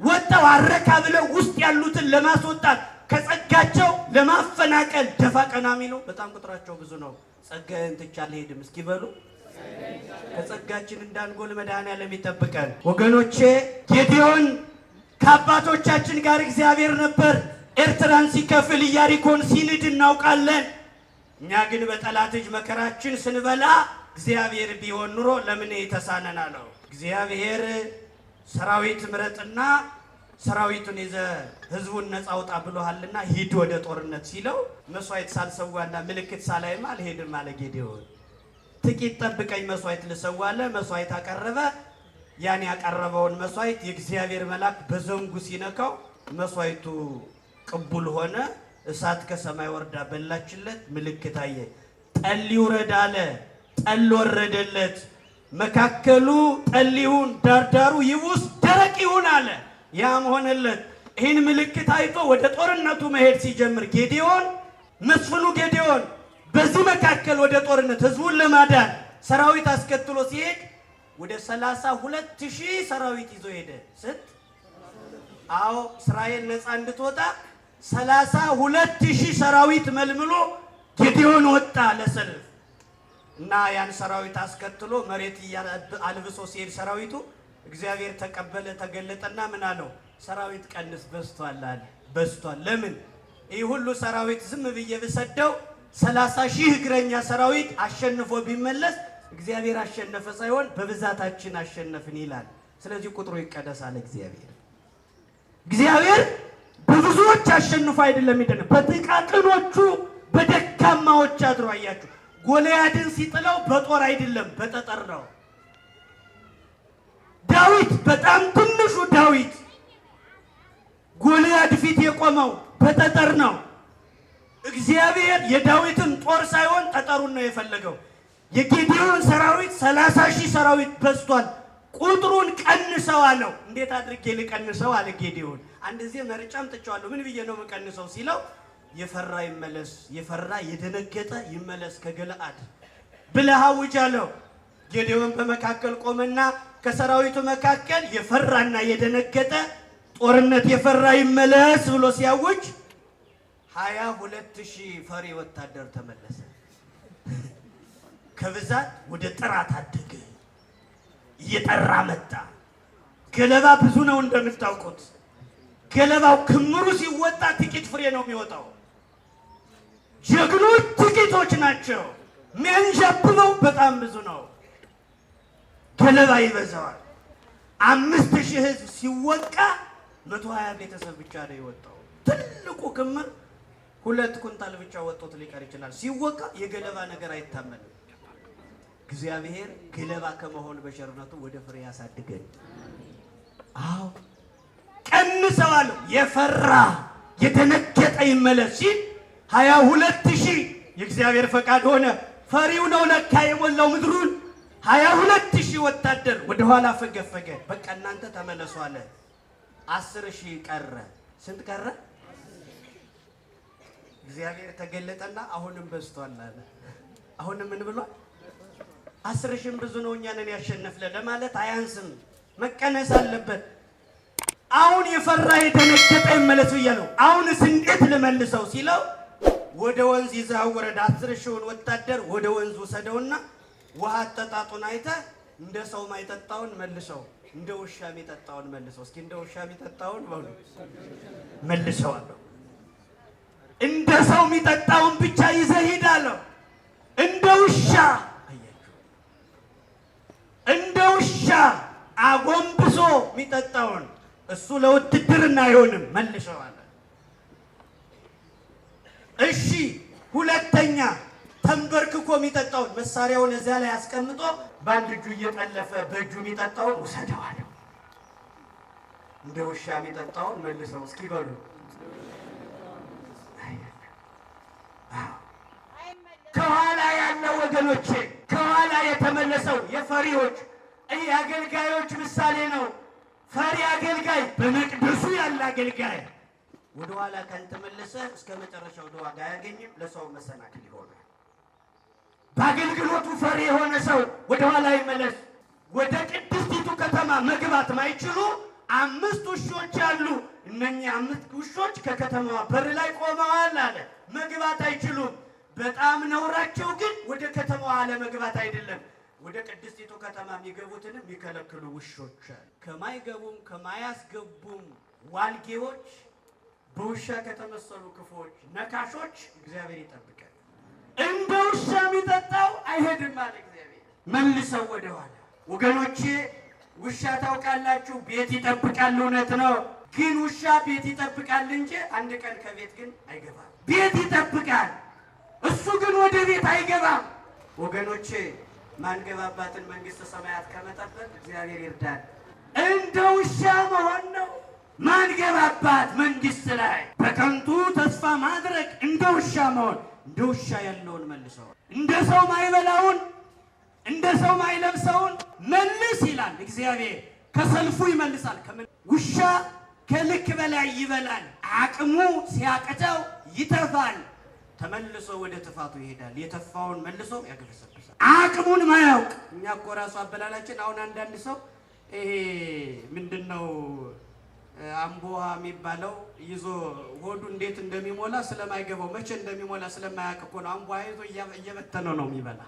ወጣው አረካ ብለው ውስጥ ያሉትን ለማስወጣት ከጸጋቸው ለማፈናቀል ደፋ ቀና የሚሉ በጣም ቁጥራቸው ብዙ ነው። ጸጋዬን ትቼ አልሄድም እስኪ በሉ። ከጸጋችን እንዳንጎል መድኃኔዓለም ይጠብቀን። ወገኖቼ ጌዴዎን ከአባቶቻችን ጋር እግዚአብሔር ነበር ኤርትራን ሲከፍል ኢያሪኮን ሲንድ እናውቃለን። እኛ ግን በጠላት እጅ መከራችን ስንበላ እግዚአብሔር ቢሆን ኑሮ ለምን የተሳነን አለው። እግዚአብሔር ሰራዊት ምረጥና ሰራዊቱን ይዘ ህዝቡን ነፃ አውጣ ብሎሃልና ሂድ ወደ ጦርነት ሲለው መስዋዕት ሳልሰዋና ምልክት ሳላይማ አልሄድም አለ ጌዴዎን። ጥቂት ጠብቀኝ መስዋዕት ልሰዋለ። መስዋዕት አቀረበ። ያን ያቀረበውን መስዋዕት የእግዚአብሔር መልአክ በዘንጉ ሲነካው መስዋዕቱ ቅቡል ሆነ። እሳት ከሰማይ ወርዳ በላችለት። ምልክት አየ። ጠል ይውረድ አለ። ጠል ወረደለት። መካከሉ ጠል ይሁን፣ ዳርዳሩ ይቡስ ደረቅ ይሁን አለ። ያም ሆነለት። ይህን ምልክት አይቶ ወደ ጦርነቱ መሄድ ሲጀምር ጌዴዎን መስፍኑ ጌዴዎን በዚህ መካከል ወደ ጦርነት ህዝቡን ለማዳን ሰራዊት አስከትሎ ሲሄድ ወደ 32,000 ሰራዊት ይዞ ሄደ። ስንት? አዎ እስራኤል ነፃ እንድትወጣ 32,000 ሰራዊት መልምሎ ጌዴዎን ወጣ ለሰልፍ እና ያን ሰራዊት አስከትሎ መሬት አልብሶ ሲሄድ ሰራዊቱ እግዚአብሔር ተቀበለ። ተገለጠና ምን አለው? ሰራዊት ቀንስ በዝቷል አለ። በዝቷል። ለምን? ይህ ሁሉ ሰራዊት ዝም ብዬ ብሰደው 30,000 እግረኛ ሰራዊት አሸንፎ ቢመለስ እግዚአብሔር አሸነፈ ሳይሆን በብዛታችን አሸነፍን ይላል። ስለዚህ ቁጥሩ ይቀደሳል። እግዚአብሔር በብዙዎች አሸንፎ አይደለም ይደነ በጥቃቅኖቹ በደካማዎች አድሮ አያችሁ። ጎልያድን ሲጥለው በጦር አይደለም በጠጠር ነው። ዳዊት በጣም ትንሹ ዳዊት ጎልያድ ፊት የቆመው በጠጠር ነው። እግዚአብሔር የዳዊትን ጦር ሳይሆን ጠጠሩን ነው የፈለገው። የጌዴዎን ሰራዊት 30,000 ሰራዊት በዝቷል፣ ቁጥሩን ቀንሰው አለው። እንዴት አድርጌ ልቀንሰው አለ ጌዴዎን። አንድ ጊዜ መርጫም ጥቻለሁ። ምን ብዬ ነው የምቀንሰው ሲለው የፈራ ይመለስ፣ የፈራ የደነገጠ ይመለስ ከገለአድ ብለህ አውጅ አለው። ጌዴዎን በመካከል ቆመና ከሰራዊቱ መካከል የፈራና የደነገጠ ጦርነት የፈራ ይመለስ ብሎ ሲያውጅ 22,000 ፈሪ ወታደር ተመለሰ። ከብዛት ወደ ጥራት አደገ። እየጠራ መጣ። ገለባ ብዙ ነው እንደምታውቁት። ገለባው ክምሩ ሲወጣ ጥቂት ፍሬ ነው የሚወጣው። ጀግኖች ጥቂቶች ናቸው። የሚያንዣብበው በጣም ብዙ ነው። ገለባ ይበዛዋል። 5,000 ህዝብ ሲወቃ 120 ቤተሰብ ብቻ ነው የወጣው። ትልቁ ክምር 2 ኩንታል ብቻ ወጥቶት ሊቀር ይችላል። ሲወቃ የገለባ ነገር አይታመንም። እግዚአብሔር ገለባ ከመሆን በቸርነቱ ወደ ፍሬ ያሳድገን። አዎ ቀንሰዋለሁ። የፈራ የተነገጠ ይመለስ ሲል 22,000 የእግዚአብሔር ፈቃድ ሆነ። ፈሪው ነው ለካ የሞላው ምድሩን። 22,000 ወታደር ወደ ኋላ ፈገፈገ። በቃ እናንተ ተመለሱ አለ። 10,000 ቀረ። ስንት ቀረ? እግዚአብሔር ተገለጠና አሁንም በዝቷል አለ። አሁንም ምን ብሏል? 10,000 ብዙ ነው እኛንን ያሸነፍለ ለማለት አያንስም፣ መቀነስ አለበት። አሁን የፈራ የተነገጠ ይመለስ ብያለሁ። አሁንስ እንዴት ልመልሰው ሲለው ወደ ወንዝ ይዘህ ውረድ። 10,000 ወታደር ወደ ወንዝ ወሰደውና ውሃ አጠጣጡን አይተህ እንደ ሰው ማይጠጣውን መልሰው፣ እንደ ውሻ የሚጠጣውን መልሰው። እስኪ እንደ ውሻ የሚጠጣውን በሉ መልሰው አለው። እንደ ሰው የሚጠጣውን ብቻ ይዘህ ሂድ አለው። እንደ ውሻ እንደ ውሻ አጎንብሶ የሚጠጣውን እሱ ለውድድርና አይሆንም መልሰው አለ። እሺ ሁለተኛ ተንበርክኮ የሚጠጣውን መሳሪያውን እዚያ ላይ አስቀምጦ በአንድ እጁ እየጠለፈ በእጁ የሚጠጣውን ውሰደው አለው። እንደ ውሻ የሚጠጣውን መልሰው እስኪ በሉ። ከኋላ ያለው ወገኖቼ ከኋላ የተመለሰው የፈሪዎች የአገልጋዮች ምሳሌ ነው። ፈሪ አገልጋይ በመቅደሱ ያለ አገልጋይ ወደ ኋላ ካልተመለሰ እስከ መጨረሻው ዋጋ አያገኝም፣ ለሰው መሰናክል ይሆናል። በአገልግሎቱ ፈሪ የሆነ ሰው ወደ ኋላ ይመለስ። ወደ ቅድስቲቱ ከተማ መግባት ማይችሉ 5 ውሾች አሉ። እነኚህ 5 ውሾች ከከተማዋ በር ላይ ቆመዋል አለ። መግባት አይችሉም። በጣም ነውራቸው ግን ወደ ከተማዋ አለመግባት አይደለም፣ ወደ ቅድስቲቱ ከተማ የሚገቡትን የሚከለክሉ ውሾች አሉ። ከማይገቡም ከማያስገቡም ዋልጌዎች፣ በውሻ ከተመሰሉ ክፉዎች፣ ነካሾች እግዚአብሔር ይጠብቃል። እንደ ውሻ የሚጠጣው አይሄድም አለ እግዚአብሔር። መልሰው ወደ ኋላ ወገኖቼ ውሻ ታውቃላችሁ፣ ቤት ይጠብቃል። እውነት ነው። ግን ውሻ ቤት ይጠብቃል እንጂ አንድ ቀን ከቤት ግን አይገባም። ቤት ይጠብቃል፣ እሱ ግን ወደ ቤት አይገባም። ወገኖቼ ማንገባባትን መንግስተ ሰማያት ከመጠበቅ እግዚአብሔር ይርዳል። እንደ ውሻ መሆን ነው ማንገባባት መንግስት ላይ በከንቱ ተስፋ ማድረግ፣ እንደ ውሻ መሆን። እንደ ውሻ ያለውን መልሰው እንደ ሰው ማይበላውን እንደ ሰው ማይለብሰውን መልስ ይላል እግዚአብሔር። ከሰልፉ ይመልሳል። ውሻ ከልክ በላይ ይበላል፣ አቅሙ ሲያቅተው ይተፋል፣ ተመልሶ ወደ ትፋቱ ይሄዳል። የተፋውን መልሶ ያገበሰብሳል። አቅሙን ማያውቅ እኛ እኮ ራሱ አበላላችን። አሁን አንዳንድ ሰው ይሄ ምንድነው አምቦሃ የሚባለው ይዞ ሆዱ እንዴት እንደሚሞላ ስለማይገባው መቼ እንደሚሞላ ስለማያውቅ እኮ ነው አምቦሃ ይዞ እየበተነ ነው የሚበላ።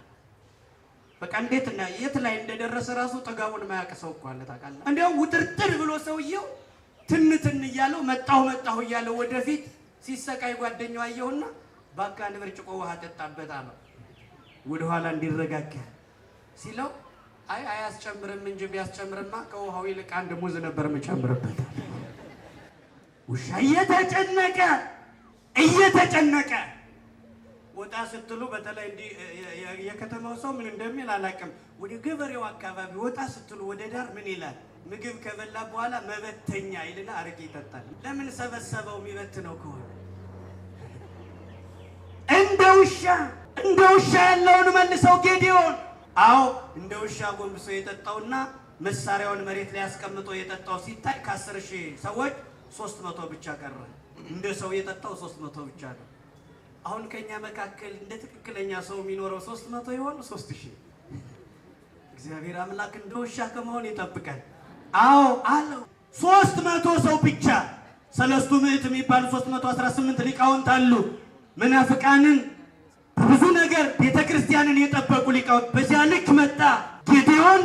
በቃ እንዴት እና የት ላይ እንደደረሰ ራሱ ጥጋቡን ማያውቅ ሰው እኮ አለ ታውቃለህ። እንዲያው ውጥርጥር ብሎ ሰውየው ትንትን እያለው መጣሁ እያለው ወደፊት ሲሰቃይ ጓደኛው አየውና ባካ አንድ ብርጭቆ ውሃ ጠጣበት አለው። ወደ ኋላ እንዲረጋጋ ሲለው አይ አያስጨምርም እንጂ ቢያስጨምርማ ከውሃው ይልቅ አንድ ሙዝ ነበር መጨመርበት። ውሻ እየተጨነቀ ወጣ ስትሉ በተለይ እንዲህ የከተማው ሰው ምን እንደሚል አላውቅም። ወደ ገበሬው አካባቢ ወጣ ስትሉ ወደ ዳር ምን ይላል? ምግብ ከበላ በኋላ መበተኛ ይልና አረቄ ይጠጣል። ለምን ሰበሰበው? የሚበትነው ከሆነ እንደ ውሻ ያለውን መልሰው ጌዲዮን። አዎ እንደ ውሻ ጎንብሶ የጠጣውና መሳሪያውን መሬት ላይ አስቀምጦ የጠጣው ሲታይ ከ10,000 ሰዎች 300 ብቻ ቀረ። እንደ ሰው የጠጣው 300 ብቻ ነው። አሁን ከኛ መካከል እንደ ትክክለኛ ሰው የሚኖረው 300 ይሆን 3000? እግዚአብሔር አምላክ እንደ ውሻ ከመሆን ይጠብቃል። አዎ አለው 300 ሰው ብቻ። 3 ምዕት የሚባሉ 318 ሊቃውንት አሉ። መናፍቃንን በብዙ ነገር ቤተክርስቲያንን የጠበቁ ሊቃውንት። በዚያ ልክ መጣ ጌዲዮን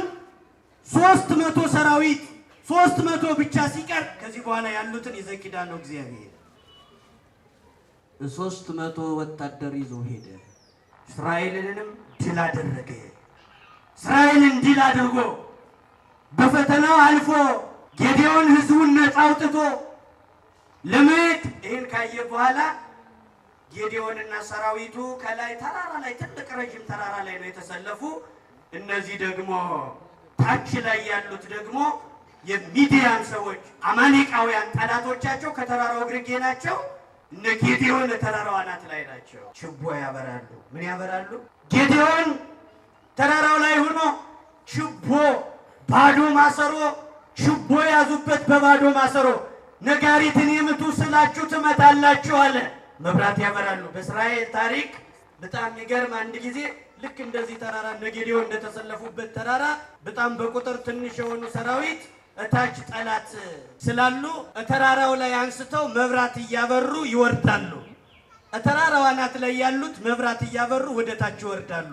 300 ሰራዊት 300 ብቻ ሲቀር ከዚህ በኋላ ያሉትን ይዘኪዳ ነው እግዚአብሔር 300 ወታደር ይዞ ሄደ። እስራኤልንም ድል አደረገ። እስራኤልን ድል አድርጎ በፈተናው አልፎ ጌዲዮን ህዝቡን ነፃ አውጥቶ ለመሄድ ይህን ካየ በኋላ ጌዲዮንና ሰራዊቱ ከላይ ተራራ ላይ ትልቅ ረጅም ተራራ ላይ ነው የተሰለፉ። እነዚህ ደግሞ ታች ላይ ያሉት ደግሞ የሚዲያን ሰዎች አማሌቃውያን ጠላቶቻቸው ከተራራው ግርጌ ናቸው። እነ ጌዲዮን ተራራው አናት ላይ ናቸው። ችቦ ያበራሉ። ምን ያበራሉ? ጌዲዮን ተራራው ላይ ሆኖ ችቦ ባዶ ማሰሮ ችቦ ያዙበት። በባዶ ማሰሮ ነጋሪትን የምቱ ስላችሁ ትመታላችሁ አለ። መብራት ያበራሉ። በእስራኤል ታሪክ በጣም ይገርም። አንድ ጊዜ ልክ እንደዚህ ተራራ እነ ጌዲዮን እንደተሰለፉበት ተራራ በጣም በቁጥር ትንሽ የሆኑ ሰራዊት እታች ጠላት ስላሉ ተራራው ላይ አንስተው መብራት እያበሩ ይወርዳሉ። ተራራው አናት ላይ ያሉት መብራት እያበሩ ወደ ታች ይወርዳሉ።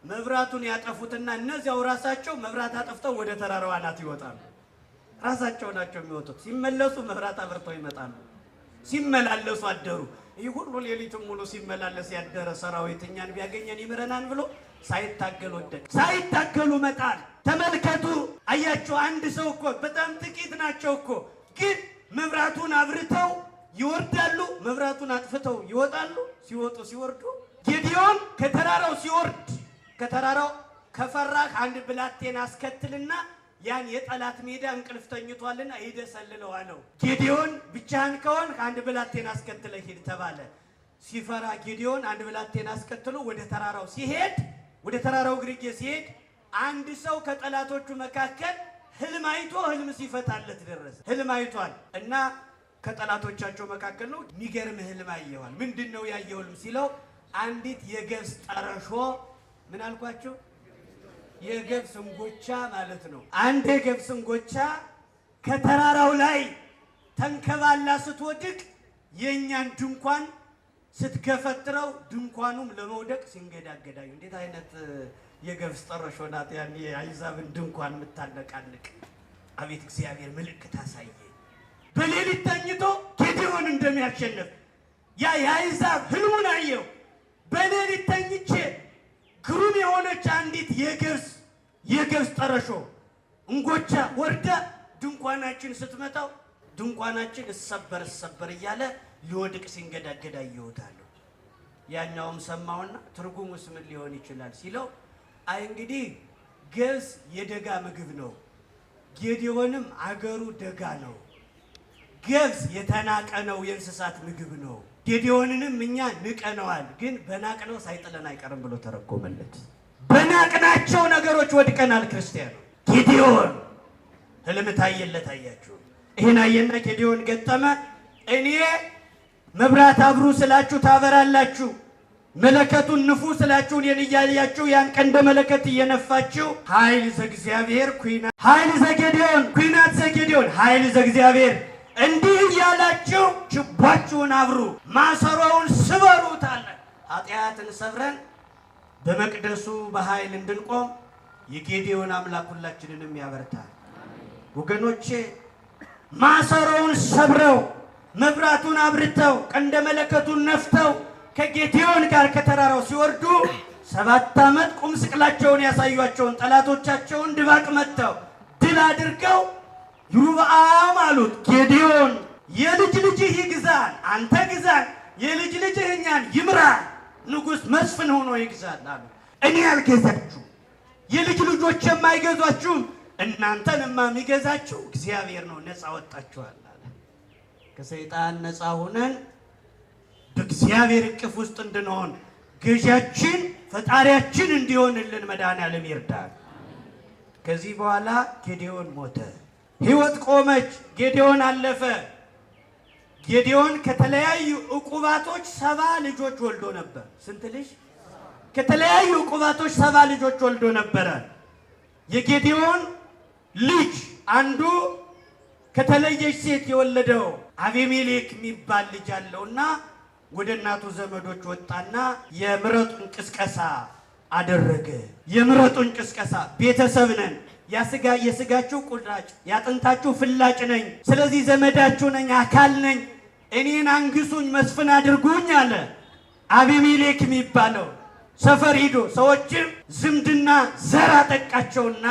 መብራቱን ያጠፉትና እነዚያው ራሳቸው መብራት አጠፍተው ወደ ተራራው አናት ይወጣሉ። ራሳቸው ናቸው የሚወጡት። ሲመለሱ መብራት አብርተው ይመጣሉ። ሲመላለሱ አደሩ። ይህ ሁሉ ሌሊቱን ሙሉ ሲመላለስ ያደረ ሰራዊት እኛን ቢያገኘን ይምረናን ብሎ ሳይታገል ወደቀ። ሳይታገሉ መጣል። ተመልከቱ፣ አያችሁ፣ አንድ ሰው እኮ በጣም ጥቂት ናቸው እኮ ግን መብራቱን አብርተው ይወርዳሉ፣ መብራቱን አጥፍተው ይወጣሉ። ሲወጡ ሲወርዱ ጌዲዮን ከተራራው ሲወርድ ከተራራው ከፈራ አንድ ብላቴና አስከትልና ያን የጠላት ሜዳ እንቅልፍ ተኝቷልና ሄደህ ሰልለው አለው። ጌዲዮን ብቻህን ከሆን አንድ ብላቴና አስከትለ ሂድ ተባለ። ሲፈራ ጌዲዮን አንድ ብላቴና አስከትሎ ወደ ተራራው ሲሄድ ወደ ተራራው ግርጌ ሲሄድ አንድ ሰው ከጠላቶቹ መካከል ህልም አይቶ ህልም ሲፈታለት ደረሰ። ህልም አይቷል እና ከጠላቶቻቸው መካከል ነው። የሚገርም ህልም አየዋል። ምንድነው ያየው ህልም ሲለው አንዲት የገብስ ጠረሾ ምን አልኳችሁ? የገብስ እንጎቻ ማለት ነው። አንድ የገብስ እንጎቻ ከተራራው ላይ ተንከባላ ስትወድቅ የኛን ድንኳን ስትገፈትረው ድንኳኑም ለመውደቅ ሲንገዳገዳዩ። እንዴት አይነት የገብስ ጠረሾ ናት! ያን የአሕዛብን ድንኳን የምታነቃንቅ። አቤት እግዚአብሔር ምልክት አሳየ። በሌሊት ተኝቶ ጌዲዮን እንደሚያሸንፍ ያ የአሕዛብ ህልሙን አየው። በሌሊት ተኝቼ ግሩም የሆነች አንዲት የገብስ ጠረሾ እንጎቻ ወርዳ ድንኳናችን ስትመጣው ድንኳናችን እሰበር እያለ ሊወድቅ ሲንገዳገዳ አየሁታለሁ። ያኛውም ሰማውና ትርጉሙስ ምን ሊሆን ይችላል ሲለው አይ እንግዲህ ገብስ የደጋ ምግብ ነው፣ ጌዲዮንም አገሩ ደጋ ነው። ገብስ የተናቀ ነው፣ የእንስሳት ምግብ ነው። ጌዲዮንንም እኛ ንቀነዋል፣ ግን በናቅነው ሳይጥለን አይቀርም ብሎ ተረጎመለት። በናቅናቸው ነገሮች ወድቀናል ክርስቲያኖ። ጌዲዮን ህልም ታየለት። አያችሁ፣ ይሄን አየና ጌዲዮን ገጠመ። እኔ መብራት አብሩ ስላችሁ ታበራላችሁ፣ መለከቱን ንፉ ስላችሁ እኔን እያያችሁ ያን ቀንደ መለከት እየነፋችሁ ኃይል ዘእግዚአብሔር ኩናት ኃይል ዘጌዲዮን ኩናት ዘጌዲዮን ኃይል ዘእግዚአብሔር እንዲህ እያላችሁ ችቧችሁን አብሩ፣ ማሰሮውን ስበሩት አለ። ኃጢአትን ሰብረን በመቅደሱ በኃይል እንድንቆም የጌዲዮን አምላክ ሁላችንንም ያበርታል። ወገኖቼ ማሰሮውን ሰብረው መብራቱን አብርተው ቀንደ መለከቱን ነፍተው ከጌዲዮን ጋር ከተራራው ሲወርዱ 7 ዓመት ቁም ስቅላቸውን ያሳዩአቸውን ጠላቶቻቸውን ድባቅ መተው ድል አድርገው ይሩበአም አሉት። ጌዲዮን የልጅ ልጅህ ይግዛል፣ አንተ ግዛል፣ የልጅ ልጅህ እኛን ይምራል፣ ንጉሥ መስፍን ሆኖ ይግዛል አሉ። እኔ ያልገዛችሁ የልጅ ልጆች የማይገዟችሁም እናንተንማ የሚገዛችሁ እግዚአብሔር ነው፣ ነፃ ወጣችኋል አለ። ከሰይጣን ነፃ ሆነን በእግዚአብሔር እቅፍ ውስጥ እንድንሆን ገዣችን ፈጣሪያችን እንዲሆንልን መድኃኔዓለም ይርዳል። ከዚህ በኋላ ጌዲዮን ሞተ፣ ሕይወት ቆመች። ጌዲዮን አለፈ። ጌዲዮን ከተለያዩ ዕቁባቶች 70 ልጆች ወልዶ ነበር። ስንት ልጅ? ከተለያዩ ዕቁባቶች 70 ልጆች ወልዶ ነበረ። የጌዲዮን ልጅ አንዱ ከተለየች ሴት የወለደው አቤሜሌክ የሚባል ልጅ አለውና ወደ እናቱ ዘመዶች ወጣና የምረጡን ቅስቀሳ አደረገ። የምረጡን ቅስቀሳ ቤተሰብ ነን፣ የስጋችሁ ቁራጭ ያጥንታችሁ ፍላጭ ነኝ፣ ስለዚህ ዘመዳችሁ ነኝ፣ አካል ነኝ፣ እኔን አንግሱኝ፣ መስፍን አድርጉኝ አለ። አቤሜሌክ የሚባለው ሰፈር ሂዶ ሰዎችም ዝምድና ዘር አጠቃቸውና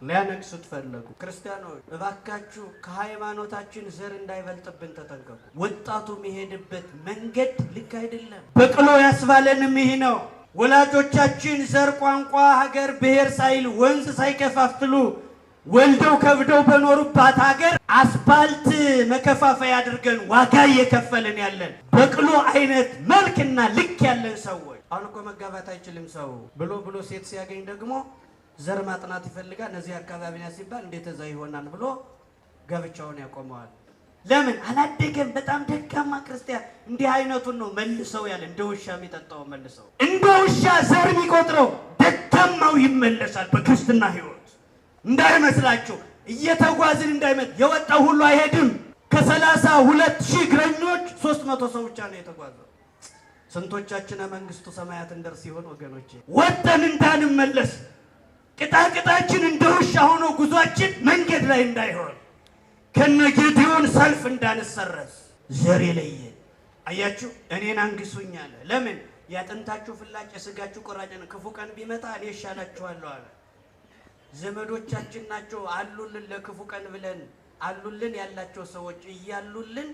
ሊያነግሱት ፈለጉ። ክርስቲያኖች እባካችሁ ከሃይማኖታችን ዘር እንዳይበልጥብን ተጠንቀቁ። ወጣቱ የሚሄድበት መንገድ ልክ አይደለም። በቅሎ ያስባለንም ይህ ነው። ወላጆቻችን ዘር፣ ቋንቋ፣ ሀገር፣ ብሔር ሳይል ወንዝ ሳይከፋፍሉ ወልደው ከብደው በኖሩባት ሀገር አስፓልት መከፋፈያ አድርገን ዋጋ እየከፈልን ያለን በቅሎ አይነት መልክና ልክ ያለን ሰዎች። አሁን እኮ መጋባት አይችልም ሰው ብሎ ሴት ሲያገኝ ደግሞ ዘር ማጥናት ይፈልጋል። እነዚህ አካባቢ ነው ሲባል እንዴት እዛ ይሆናል ብሎ ጋብቻውን ያቆመዋል። ለምን አላደገም? በጣም ደካማ ክርስቲያን እንዲህ አይነቱን ነው መልሰው ያለ እንደ ውሻ የሚጠጣው መልሰው እንደ ውሻ ዘር የሚቆጥረው ደካማው ይመለሳል። በክርስትና ሕይወት እንዳይመስላችሁ እየተጓዝን እንዳይመት የወጣው ሁሉ አይሄድም። ከ32,000 እግረኞች 300 ሰው ብቻ ነው የተጓዘው። ስንቶቻችን መንግስቱ ሰማያት እንደርስ ይሆን ወገኖቼ? ወጥተን እንዳንመለስ ቅጣቅጣችን እንደ ውሻ ሆኖ ጉዟችን መንገድ ላይ እንዳይሆን ከነ ጌዲዮን ሰልፍ እንዳንሰረስ ዘር የለየ አያችሁ። እኔን አንግሱኝ አለ። ለምን? ያጥንታችሁ ፍላጭ የስጋችሁ ቆራጭ ነው። ክፉ ቀን ቢመጣ እኔ እሻላችኋለሁ አለ። ዘመዶቻችን ናቸው አሉልን ለክፉ ቀን ብለን አሉልን ያላቸው ሰዎች እያሉልን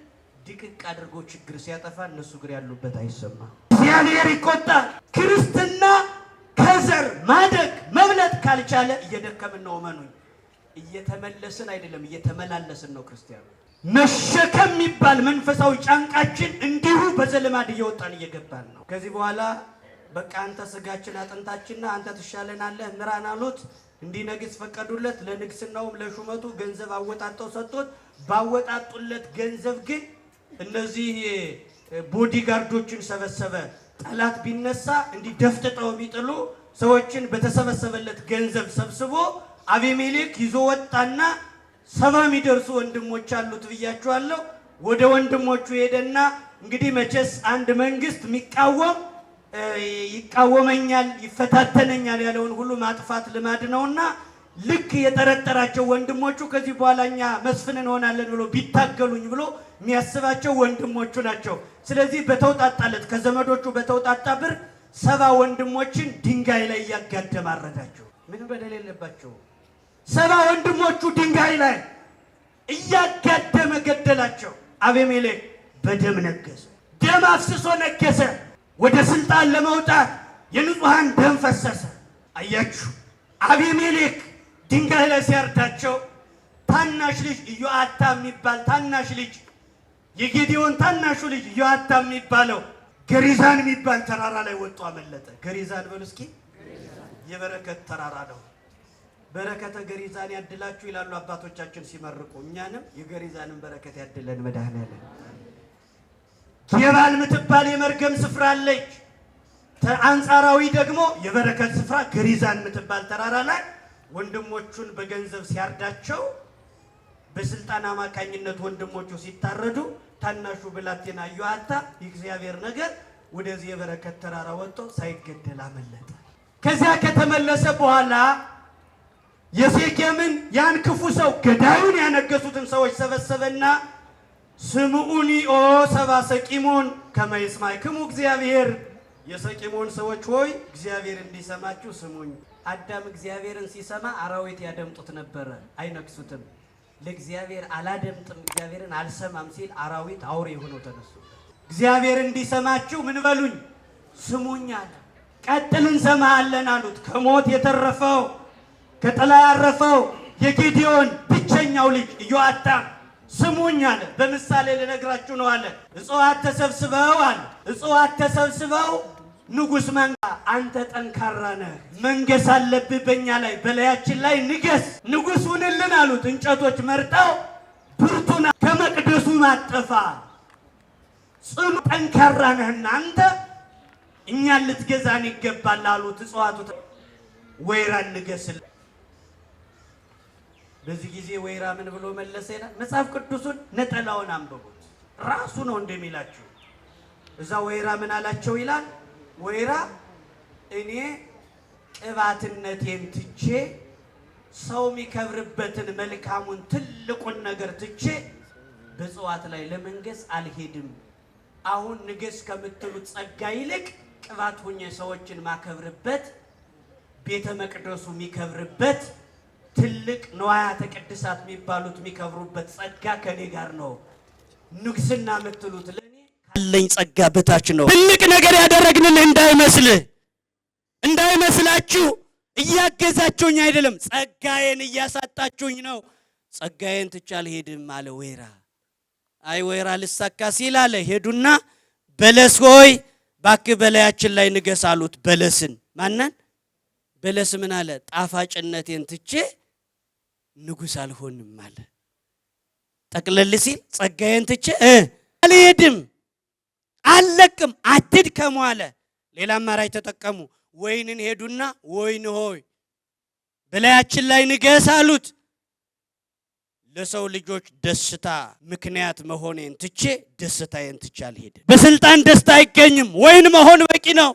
ድቅቅ አድርጎ ችግር ሲያጠፋ እነሱ ግር ያሉበት አይሰማ። እግዚአብሔር ይቆጣል። ክርስትና ከዘር ማደግ መብለጥ ካልቻለ እየደከምን ነው። መኑኝ እየተመለስን አይደለም እየተመላለስን ነው። ክርስቲያኑ መሸከም የሚባል መንፈሳዊ ጫንቃችን እንዲሁ በዘልማድ እየወጣን እየገባን ነው። ከዚህ በኋላ በቃ አንተ ስጋችን አጥንታችንና አንተ ትሻለናለህ ምራን አሉት። እንዲነግስ ፈቀዱለት። ለንግስናውም ለሹመቱ ገንዘብ አወጣጣው ሰጥቶት ባወጣጡለት ገንዘብ ግን እነዚህ ቦዲጋርዶችን ሰበሰበ። ጠላት ቢነሳ እንዲደፍጥጠው ቢጥሉ ሰዎችን በተሰበሰበለት ገንዘብ ሰብስቦ አቤሜሌክ ይዞ ወጣና 70 የሚደርሱ ወንድሞች አሉት ብያቸዋለሁ። ወደ ወንድሞቹ ሄደና እንግዲህ መቼስ አንድ መንግስት የሚቃወም ይቃወመኛል ይፈታተነኛል ያለውን ሁሉ ማጥፋት ልማድ ነውና ልክ የጠረጠራቸው ወንድሞቹ ከዚህ በኋላኛ መስፍን እንሆናለን ብሎ ቢታገሉኝ ብሎ የሚያስባቸው ወንድሞቹ ናቸው። ስለዚህ በተውጣጣለት ከዘመዶቹ በተውጣጣ ብር 70 ወንድሞችን ድንጋይ ላይ ያጋደመ አረዳቸው። ምን በደል የለባቸው 70 ወንድሞቹ ድንጋይ ላይ እያጋደመ ገደላቸው። አቤሜሌክ በደም ነገሰ። ደም አፍስሶ ነገሰ። ወደ ስልጣን ለመውጣት የንጹሃን ደም ፈሰሰ። አያችሁ አቤሜሌክ ድንጋይ ላይ ሲያርዳቸው ታናሽ ልጅ ኢዮአታም የሚባል ታናሽ ልጅ የጌዲዮን ታናሹ ልጅ ኢዮአታም የሚባለው ገሪዛን የሚባል ተራራ ላይ ወጥቶ አመለጠ። ገሪዛን በሉ እስኪ የበረከት ተራራ ነው። በረከተ ገሪዛን ያድላችሁ ይላሉ አባቶቻችን ሲመርቁ። እኛንም የገሪዛንን በረከት ያድለን መድኃኔዓለም። ጌባል የምትባል የመርገም ስፍራ አለች። አንጻራዊ ደግሞ የበረከት ስፍራ ገሪዛን የምትባል ተራራ ላይ ወንድሞቹን በገንዘብ ሲያርዳቸው በስልጣን አማካኝነት ወንድሞቹ ሲታረዱ ታናሹ ብላቴና ኢዮአታም የእግዚአብሔር ነገር ወደዚህ የበረከት ተራራ ወጥቶ ሳይገደል አመለጠ። ከዚያ ከተመለሰ በኋላ የሴኬምን ያን ክፉ ሰው ገዳዩን ያነገሱትን ሰዎች ሰበሰበና ስምዑኒ ኦ ሰብአ ሰቂሞን ከመ ይስማዕክሙ እግዚአብሔር፣ የሰቂሞን ሰዎች ሆይ እግዚአብሔር እንዲሰማችሁ ስሙኝ። አዳም እግዚአብሔርን ሲሰማ አራዊት ያደምጡት ነበረ፣ አይነክሱትም። ለእግዚአብሔር አላደምጥም እግዚአብሔርን አልሰማም ሲል አራዊት አውሬ ሆነው ተነሱ። እግዚአብሔር እንዲሰማችሁ ምን በሉኝ ስሙኝ አለ። ቀጥል እንሰማሃለን አሉት። ከሞት የተረፈው ከጥላ ያረፈው የጌዲዮን ብቸኛው ልጅ ኢዮአታም ስሙኝ አለ። በምሳሌ ልነግራችሁ ነው አለ። እጽዋት ተሰብስበው አለ እጽዋት ተሰብስበው ንጉስ መንጋ አንተ ጠንካራ ነህ፣ መንገስ አለብህ በእኛ ላይ በላያችን ላይ ንገስ፣ ንጉስ ሁንልን አሉት። እንጨቶች መርጠው ብርቱና ከመቅደሱ ማጠፋ ጽኑ ጠንካራ ነህና አንተ እኛን ልትገዛን ይገባል አሉት። እጽዋቱ ወይራ ንገስል። በዚህ ጊዜ ወይራ ምን ብሎ መለሰ ይላል መጽሐፍ ቅዱሱን ነጠላውን አንብቡት። ራሱ ነው እንደሚላችሁ። እዛ ወይራ ምን አላቸው ይላል ወይራ እኔ ቅባትነቴን ትቼ ሰው የሚከብርበትን መልካሙን ትልቁን ነገር ትቼ በእጽዋት ላይ ለመንገስ አልሄድም። አሁን ንገስ ከምትሉት ጸጋ ይልቅ ቅባት ሁኜ ሰዎችን ማከብርበት ቤተ መቅደሱ የሚከብርበት ትልቅ ንዋያተ ቅድሳት የሚባሉት የሚከብሩበት ጸጋ ከኔ ጋር ነው። ንግስና የምትሉት ለኔ ካለኝ ጸጋ በታች ነው። ትልቅ ነገር ያደረግንልህ እንዳይመስላችሁ እያገዛችሁኝ አይደለም፣ ጸጋዬን እያሳጣችሁኝ ነው። ጸጋዬን ትቼ አልሄድም አለ ወይራ። አይ ወይራ ልሳካ ሲል አለ ሄዱና በለስ ሆይ እባክህ በላያችን ላይ ንገስ አሉት። በለስን ማንን በለስ ምን አለ ጣፋጭነቴን ትቼ ንጉስ አልሆንም አለ። ጠቅለል ሲል ጸጋዬን ትቼ አልሄድም አልለቅም አትድከሙ አለ። ሌላ አማራጭ ተጠቀሙ። ወይንን ሄዱና ወይን ሆይ በላያችን ላይ ንገስ አሉት። ለሰው ልጆች ደስታ ምክንያት መሆኔን ትቼ ደስታዬን ትቼ አልሄድም። በስልጣን ደስታ አይገኝም። ወይን መሆን በቂ ነው።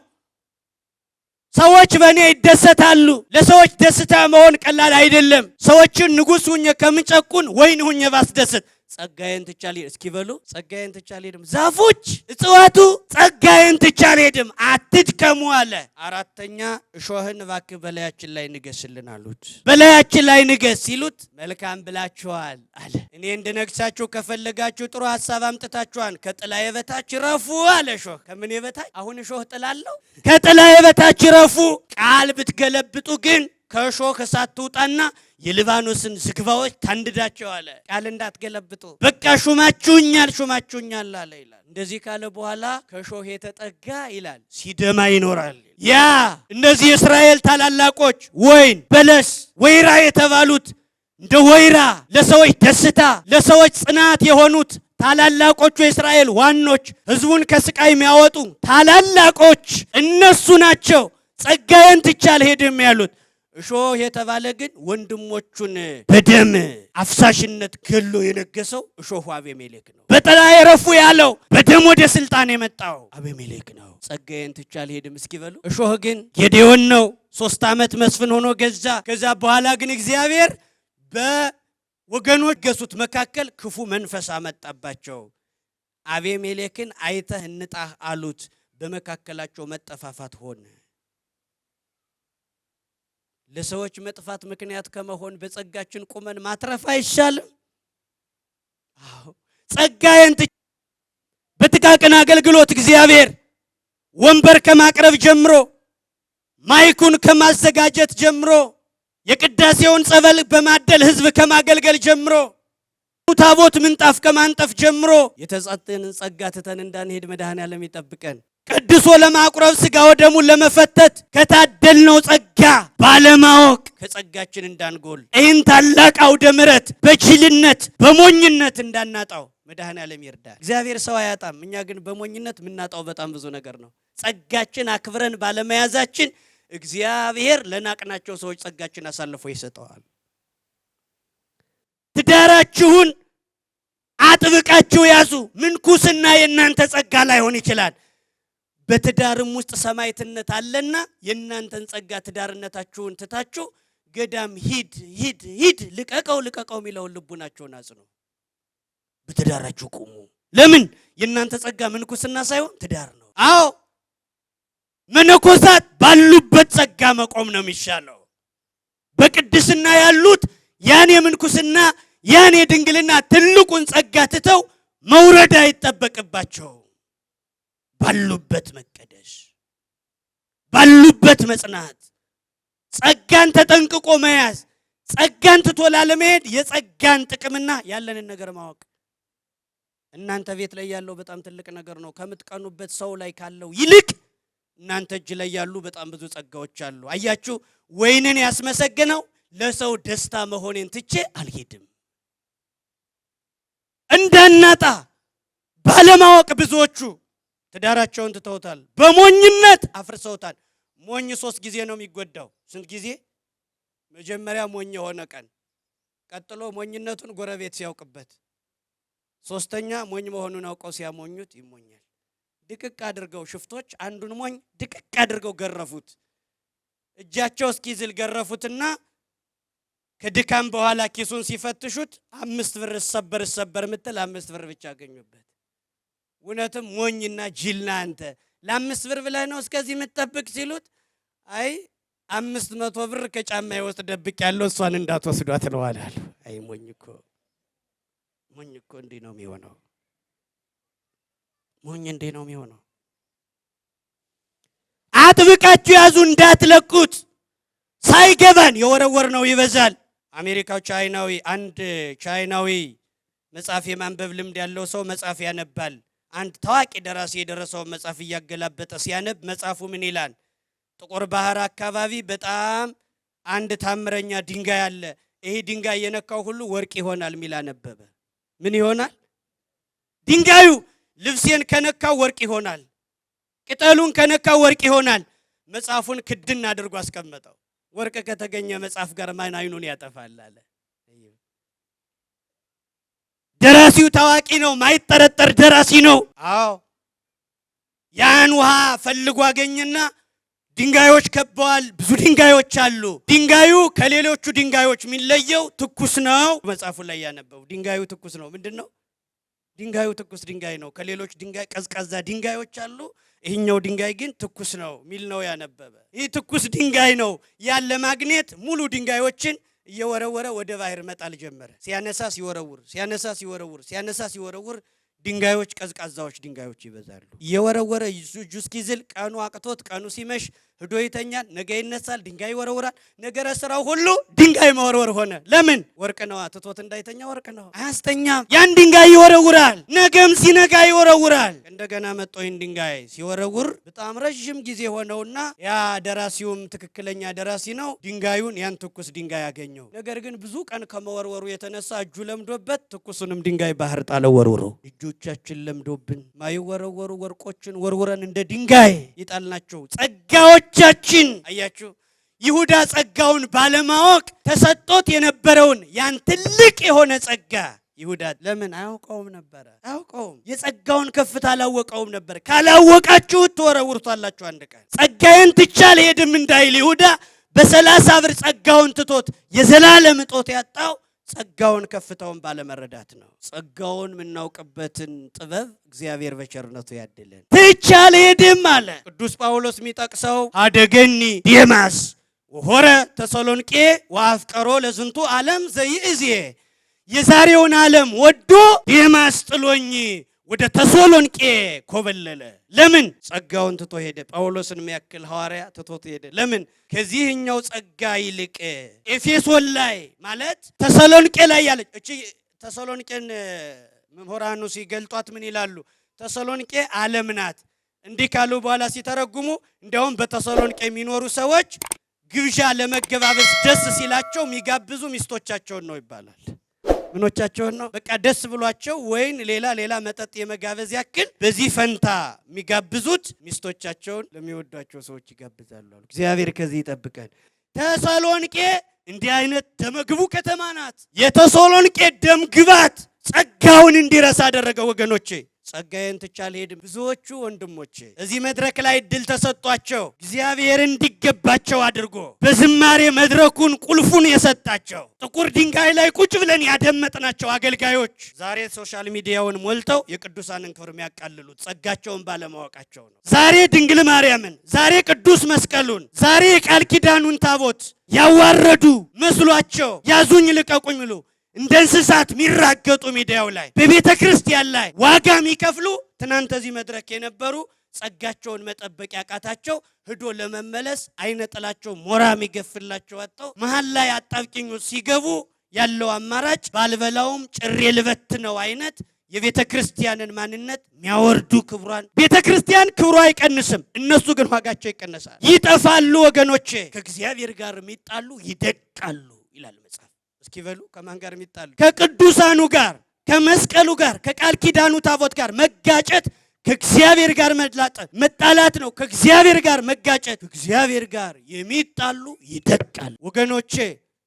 ሰዎች በእኔ ይደሰታሉ። ለሰዎች ደስታ መሆን ቀላል አይደለም። ሰዎችን ንጉስ ሁኜ ከምጨቁን ወይን ሁኜ ባስደስት ጸጋዬን ትቼ አልሄድም። እስኪ በሉ ጸጋዬን ትቼ አልሄድም። ዛፎች፣ እጽዋቱ ጸጋዬን ትቼ አልሄድም አትድከሙ አለ። አራተኛ እሾህን እባክህ በላያችን ላይ ንገስልን አሉት። በላያችን ላይ ንገስ ሲሉት መልካም ብላችኋል አለ። እኔ እንድነግሳችሁ ከፈለጋችሁ ጥሩ ሐሳብ አምጥታችኋል። ከጥላዬ በታች ረፉ አለ። እሾህ ከምን በታች? አሁን እሾህ ጥላለሁ። ከጥላዬ በታች ረፉ። ቃል ብትገለብጡ ግን ከእሾህ እሳት ትውጣና የሊባኖስን ዝግባዎች ታንድዳቸው አለ። ቃል እንዳትገለብጡ በቃ ሹማችሁኛል አለ ይላል። እንደዚህ ካለ በኋላ ከእሾህ የተጠጋ ይላል ሲደማ ይኖራል። ያ እነዚህ የእስራኤል ታላላቆች ወይን፣ በለስ፣ ወይራ የተባሉት እንደ ወይራ ለሰዎች ደስታ፣ ለሰዎች ጽናት የሆኑት ታላላቆቹ የእስራኤል ዋኖች ሕዝቡን ከስቃይ የሚያወጡ ታላላቆች እነሱ ናቸው ጸጋዬን ትቼ አልሄድም ያሉት። እሾህ የተባለ ግን ወንድሞቹን በደም አፍሳሽነት ገሎ የነገሰው እሾሁ አቤሜሌክ ነው። በጥላዬ ረፉ ያለው በደም ወደ ስልጣን የመጣው አቤሜሌክ ነው። ጸጋዬን ትቼ አልሄድም እስኪ በሉ። እሾህ ግን ጌዴዎን ነው። 3 ዓመት መስፍን ሆኖ ገዛ። ከዛ በኋላ ግን እግዚአብሔር በወገኖች ገሱት መካከል ክፉ መንፈስ አመጣባቸው። አቤሜሌክን አይተህ እንጣህ አሉት። በመካከላቸው መጠፋፋት ሆነ። ለሰዎች መጥፋት ምክንያት ከመሆን በጸጋችን ቁመን ማትረፍ አይሻልም? አዎ ጸጋዬን በጥቃቅን አገልግሎት እግዚአብሔር ወንበር ከማቅረብ ጀምሮ ማይኩን ከማዘጋጀት ጀምሮ የቅዳሴውን ጸበል በማደል ህዝብ ከማገልገል ጀምሮ ታቦት ምንጣፍ ከማንጠፍ ጀምሮ የተሰጠንን ጸጋ ትተን እንዳንሄድ መድኃኔዓለም ይጠብቀን። ቅዱሶ ለማቁረብ ሥጋ ወደሙን ለመፈተት ከታደልነው ጸጋ ባለማወቅ ከጸጋችን እንዳንጎል ይህን ታላቅ አውደ ምሕረት በጅልነት በሞኝነት እንዳናጣው መድኃኔዓለም ይርዳል። እግዚአብሔር ሰው አያጣም። እኛ ግን በሞኝነት የምናጣው በጣም ብዙ ነገር ነው። ጸጋችን አክብረን ባለመያዛችን እግዚአብሔር ለናቅናቸው ሰዎች ጸጋችን አሳልፎ ይሰጠዋል። ትዳራችሁን አጥብቃችሁ ያዙ። ምንኩስና የእናንተ ጸጋ ላይሆን ይችላል። በትዳርም ውስጥ ሰማዕትነት አለና የእናንተን ጸጋ ትዳርነታችሁን ትታችሁ ገዳም ሂድ ልቀቀው የሚለውን ልቡናችሁን አጽኑ። በትዳራችሁ ቁሙ። ለምን? የእናንተ ጸጋ ምንኩስና ሳይሆን ትዳር ነው። አዎ መነኮሳት ባሉበት ጸጋ መቆም ነው የሚሻለው። በቅድስና ያሉት ያን የምንኩስና ያን የድንግልና ትልቁን ጸጋ ትተው መውረድ አይጠበቅባቸው። ባሉበት መቀደስ፣ ባሉበት መጽናት፣ ጸጋን ተጠንቅቆ መያዝ፣ ጸጋን ትቶ ላለመሄድ የጸጋን ጥቅምና ያለንን ነገር ማወቅ። እናንተ ቤት ላይ ያለው በጣም ትልቅ ነገር ነው። ከምትቀኑበት ሰው ላይ ካለው ይልቅ እናንተ እጅ ላይ ያሉ በጣም ብዙ ጸጋዎች አሉ። አያችሁ፣ ወይንን ያስመሰገነው ለሰው ደስታ መሆኔን ትቼ አልሄድም እንዳናጣ ባለማወቅ ብዙዎቹ ትዳራቸውን ትተውታል። በሞኝነት አፍርሰውታል። ሞኝ 3 ጊዜ ነው የሚጎዳው። ስንት ጊዜ? መጀመሪያ ሞኝ የሆነ ቀን፣ ቀጥሎ ሞኝነቱን ጎረቤት ሲያውቅበት፣ 3ኛ ሞኝ መሆኑን አውቀው ሲያሞኙት ይሞኛል። ድቅቅ አድርገው ሽፍቶች አንዱን ሞኝ ድቅቅ አድርገው ገረፉት። እጃቸው እስኪዝል ገረፉትና ከድካም በኋላ ኪሱን ሲፈትሹት 5 ብር ሰበር ምትል 5 ብር ብቻ አገኙበት። እውነትም ሞኝና ጅልና አንተ ለ5 ብር ብለህ ነው እስከዚህ የምትጠብቅ ሲሉት፣ አይ 500 ብር ከጫማዬ ውስጥ ደብቅ ያለው እሷን እንዳትወስዷት ነው አለ። አይ ሞኝ እኮ እንዲህ ነው የሚሆነው። ሞኝ እንዲህ ነው የሚሆነው። አጥብቃችሁ ያዙ እንዳትለቁት። ሳይገባን የወረወር ነው ይበዛል። አሜሪካው አንድ ቻይናዊ መጽሐፍ የማንበብ ልምድ ያለው ሰው መጽሐፍ ያነባል። አንድ ታዋቂ ደራሲ የደረሰው መጽሐፍ እያገላበጠ ሲያነብ መጽሐፉ ምን ይላል? ጥቁር ባህር አካባቢ በጣም አንድ ታምረኛ ድንጋይ አለ። ይሄ ድንጋይ የነካው ሁሉ ወርቅ ይሆናል ሚል አነበበ። ምን ይሆናል? ድንጋዩ ልብሴን ከነካው ወርቅ ይሆናል፣ ቅጠሉን ከነካው ወርቅ ይሆናል። መጽሐፉን ክድን አድርጎ አስቀመጠው። ወርቅ ከተገኘ መጽሐፍ ጋር ማን አይኑን ያጠፋል አለ። ደራሲው ታዋቂ ነው፣ ማይጠረጠር ደራሲ ነው። አዎ ያን ውሃ ፈልጎ አገኘና ድንጋዮች ከበዋል። ብዙ ድንጋዮች አሉ። ድንጋዩ ከሌሎቹ ድንጋዮች የሚለየው ትኩስ ነው። መጽሐፉ ላይ ያነበቡ ድንጋዩ ትኩስ ነው። ምንድነው? ድንጋዩ ትኩስ ድንጋይ ነው። ከሌሎች ድንጋይ ቀዝቃዛ ድንጋዮች አሉ። ይሄኛው ድንጋይ ግን ትኩስ ነው ሚል ነው ያነበበ። ይህ ትኩስ ድንጋይ ነው ያለ ማግኔት ሙሉ ድንጋዮችን እየወረወረ ወደ ባህር መጣል ጀመረ። ሲያነሳ ሲወረውር፣ ሲያነሳ ሲወረውር፣ ሲያነሳ ሲወረውር ድንጋዮች ቀዝቃዛዎች ድንጋዮች ይበዛሉ። እየወረወረ እጁ እስኪዝል ቀኑ አቅቶት ቀኑ ሲመሽ ሄዶ ይተኛል። ነገ ይነሳል፣ ድንጋይ ይወረውራል። ነገረ ስራው ሁሉ ድንጋይ መወርወር ሆነ። ለምን? ወርቅ ነዋ። ትቶት እንዳይተኛ ወርቅ ነው፣ አያስተኛም። ያን ድንጋይ ይወረውራል። ነገም ሲነጋ ይወረውራል። እንደገና መጥቶ ይህን ድንጋይ ሲወረውር በጣም ረዥም ጊዜ ሆነውና ያ ደራሲውም ትክክለኛ ደራሲ ነው፣ ድንጋዩን ያን ትኩስ ድንጋይ ያገኘው። ነገር ግን ብዙ ቀን ከመወርወሩ የተነሳ እጁ ለምዶበት ትኩሱንም ድንጋይ ባህር ጣለው ወርውሮ። እጆቻችን ለምዶብን ማይወረወሩ ወርቆችን ወርውረን እንደ ድንጋይ ይጣልናቸው ጸጋዎቻችን። አያችሁ፣ ይሁዳ ጸጋውን ባለማወቅ ተሰጥቶት የነበረውን ያን ትልቅ የሆነ ጸጋ ይሁዳ ለምን አያውቀውም ነበረ? አያውቀውም። የጸጋውን ከፍታ አላወቀውም ነበር። ካላወቃችሁት ትወረውሩታላችሁ አንድ ቀን። ጸጋዬን ትቼ አልሄድም እንዳይል ይሁዳ በ30 ብር ጸጋውን ትቶት የዘላለም እጦት ያጣው ጸጋውን ከፍታውን ባለመረዳት ነው። ጸጋውን የምናውቅበትን ጥበብ እግዚአብሔር በቸርነቱ ያድለን። ትቼ አልሄድም አለ ቅዱስ ጳውሎስ የሚጠቅሰው አደገኒ ዴማስ ወሆረ ተሰሎንቄ ወአፍቀሮ ለዝንቱ ዓለም ዘይእዜ። የዛሬውን ዓለም ወዶ ዴማስ ጥሎኝ ወደ ተሰሎንቄ ኮበለለ። ለምን? ጸጋውን ትቶ ሄደ። ጳውሎስን የሚያክል ሐዋርያ ትቶት ሄደ። ለምን? ከዚህኛው ጸጋ ይልቅ ኤፌሶን ላይ ማለት ተሰሎንቄ ላይ ያለች እቺ ተሰሎንቄን ምሁራኑ ሲገልጧት ምን ይላሉ? ተሰሎንቄ ዓለም ናት። እንዲህ ካሉ በኋላ ሲተረጉሙ እንዲያውም በተሰሎንቄ የሚኖሩ ሰዎች ግብዣ ለመገባበዝ ደስ ሲላቸው የሚጋብዙ ሚስቶቻቸውን ነው ይባላል። ምኖቻቸውን ነው? በቃ ደስ ብሏቸው ወይን ሌላ መጠጥ የመጋበዝ ያክል በዚህ ፈንታ የሚጋብዙት ሚስቶቻቸውን ለሚወዷቸው ሰዎች ይጋብዛሉ። እግዚአብሔር ከዚህ ይጠብቀን። ተሰሎንቄ እንዲህ አይነት ደመግቡ ከተማ ናት። የተሰሎንቄ ደም ግባት ጸጋውን እንዲረሳ አደረገ። ወገኖቼ ጸጋዬን ትቼ አልሄድም። ብዙዎቹ ወንድሞቼ እዚህ መድረክ ላይ እድል ተሰጧቸው እግዚአብሔር እንዲገባቸው አድርጎ በዝማሬ መድረኩን ቁልፉን የሰጣቸው ጥቁር ድንጋይ ላይ ቁጭ ብለን ያደመጥናቸው አገልጋዮች ዛሬ ሶሻል ሚዲያውን ሞልተው የቅዱሳንን ክብር የሚያቃልሉት ጸጋቸውን ባለማወቃቸው ነው። ዛሬ ድንግል ማርያምን፣ ዛሬ ቅዱስ መስቀሉን፣ ዛሬ የቃል ኪዳኑን ታቦት ያዋረዱ መስሏቸው ያዙኝ ልቀቁኝ ብሎ እንደ እንስሳት የሚራገጡ ሚዲያው ላይ በቤተ ክርስቲያን ላይ ዋጋ የሚከፍሉ ትናንት እዚህ መድረክ የነበሩ ጸጋቸውን መጠበቅ ያቃታቸው ሄዶ ለመመለስ አይነ ጥላቸው ሞራ የሚገፍላቸው አጣው መሃል ላይ አጣብቂኙ ሲገቡ ያለው አማራጭ ባልበላውም ጭሬ ልበት ነው አይነት የቤተ ክርስቲያንን ማንነት የሚያወርዱ ክብሯን። ቤተ ክርስቲያን ክብሯ አይቀንስም፣ እነሱ ግን ዋጋቸው ይቀነሳል፣ ይጠፋሉ። ወገኖቼ ከእግዚአብሔር ጋር የሚጣሉ ይደቃሉ ይላል መጽሐፍ። እስኪ በሉ ከማን ጋር የሚጣሉ? ከቅዱሳኑ ጋር፣ ከመስቀሉ ጋር፣ ከቃል ኪዳኑ ታቦት ጋር መጋጨት ከእግዚአብሔር ጋር መጣላት ነው። ከእግዚአብሔር ጋር መጋጨት፣ ከእግዚአብሔር ጋር የሚጣሉ ይደቃሉ። ወገኖቼ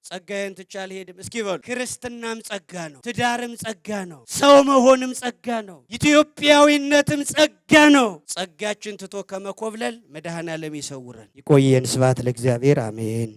ጸጋዬን ትቼ አልሄድም። እስኪ በሉ ክርስትናም ጸጋ ነው፣ ትዳርም ጸጋ ነው፣ ሰው መሆንም ጸጋ ነው፣ ኢትዮጵያዊነትም ጸጋ ነው። ጸጋችን ትቶ ከመኮብለል መድኃኔዓለም ይሰውረን። ይቆየን። ስብሐት ለእግዚአብሔር አሜን።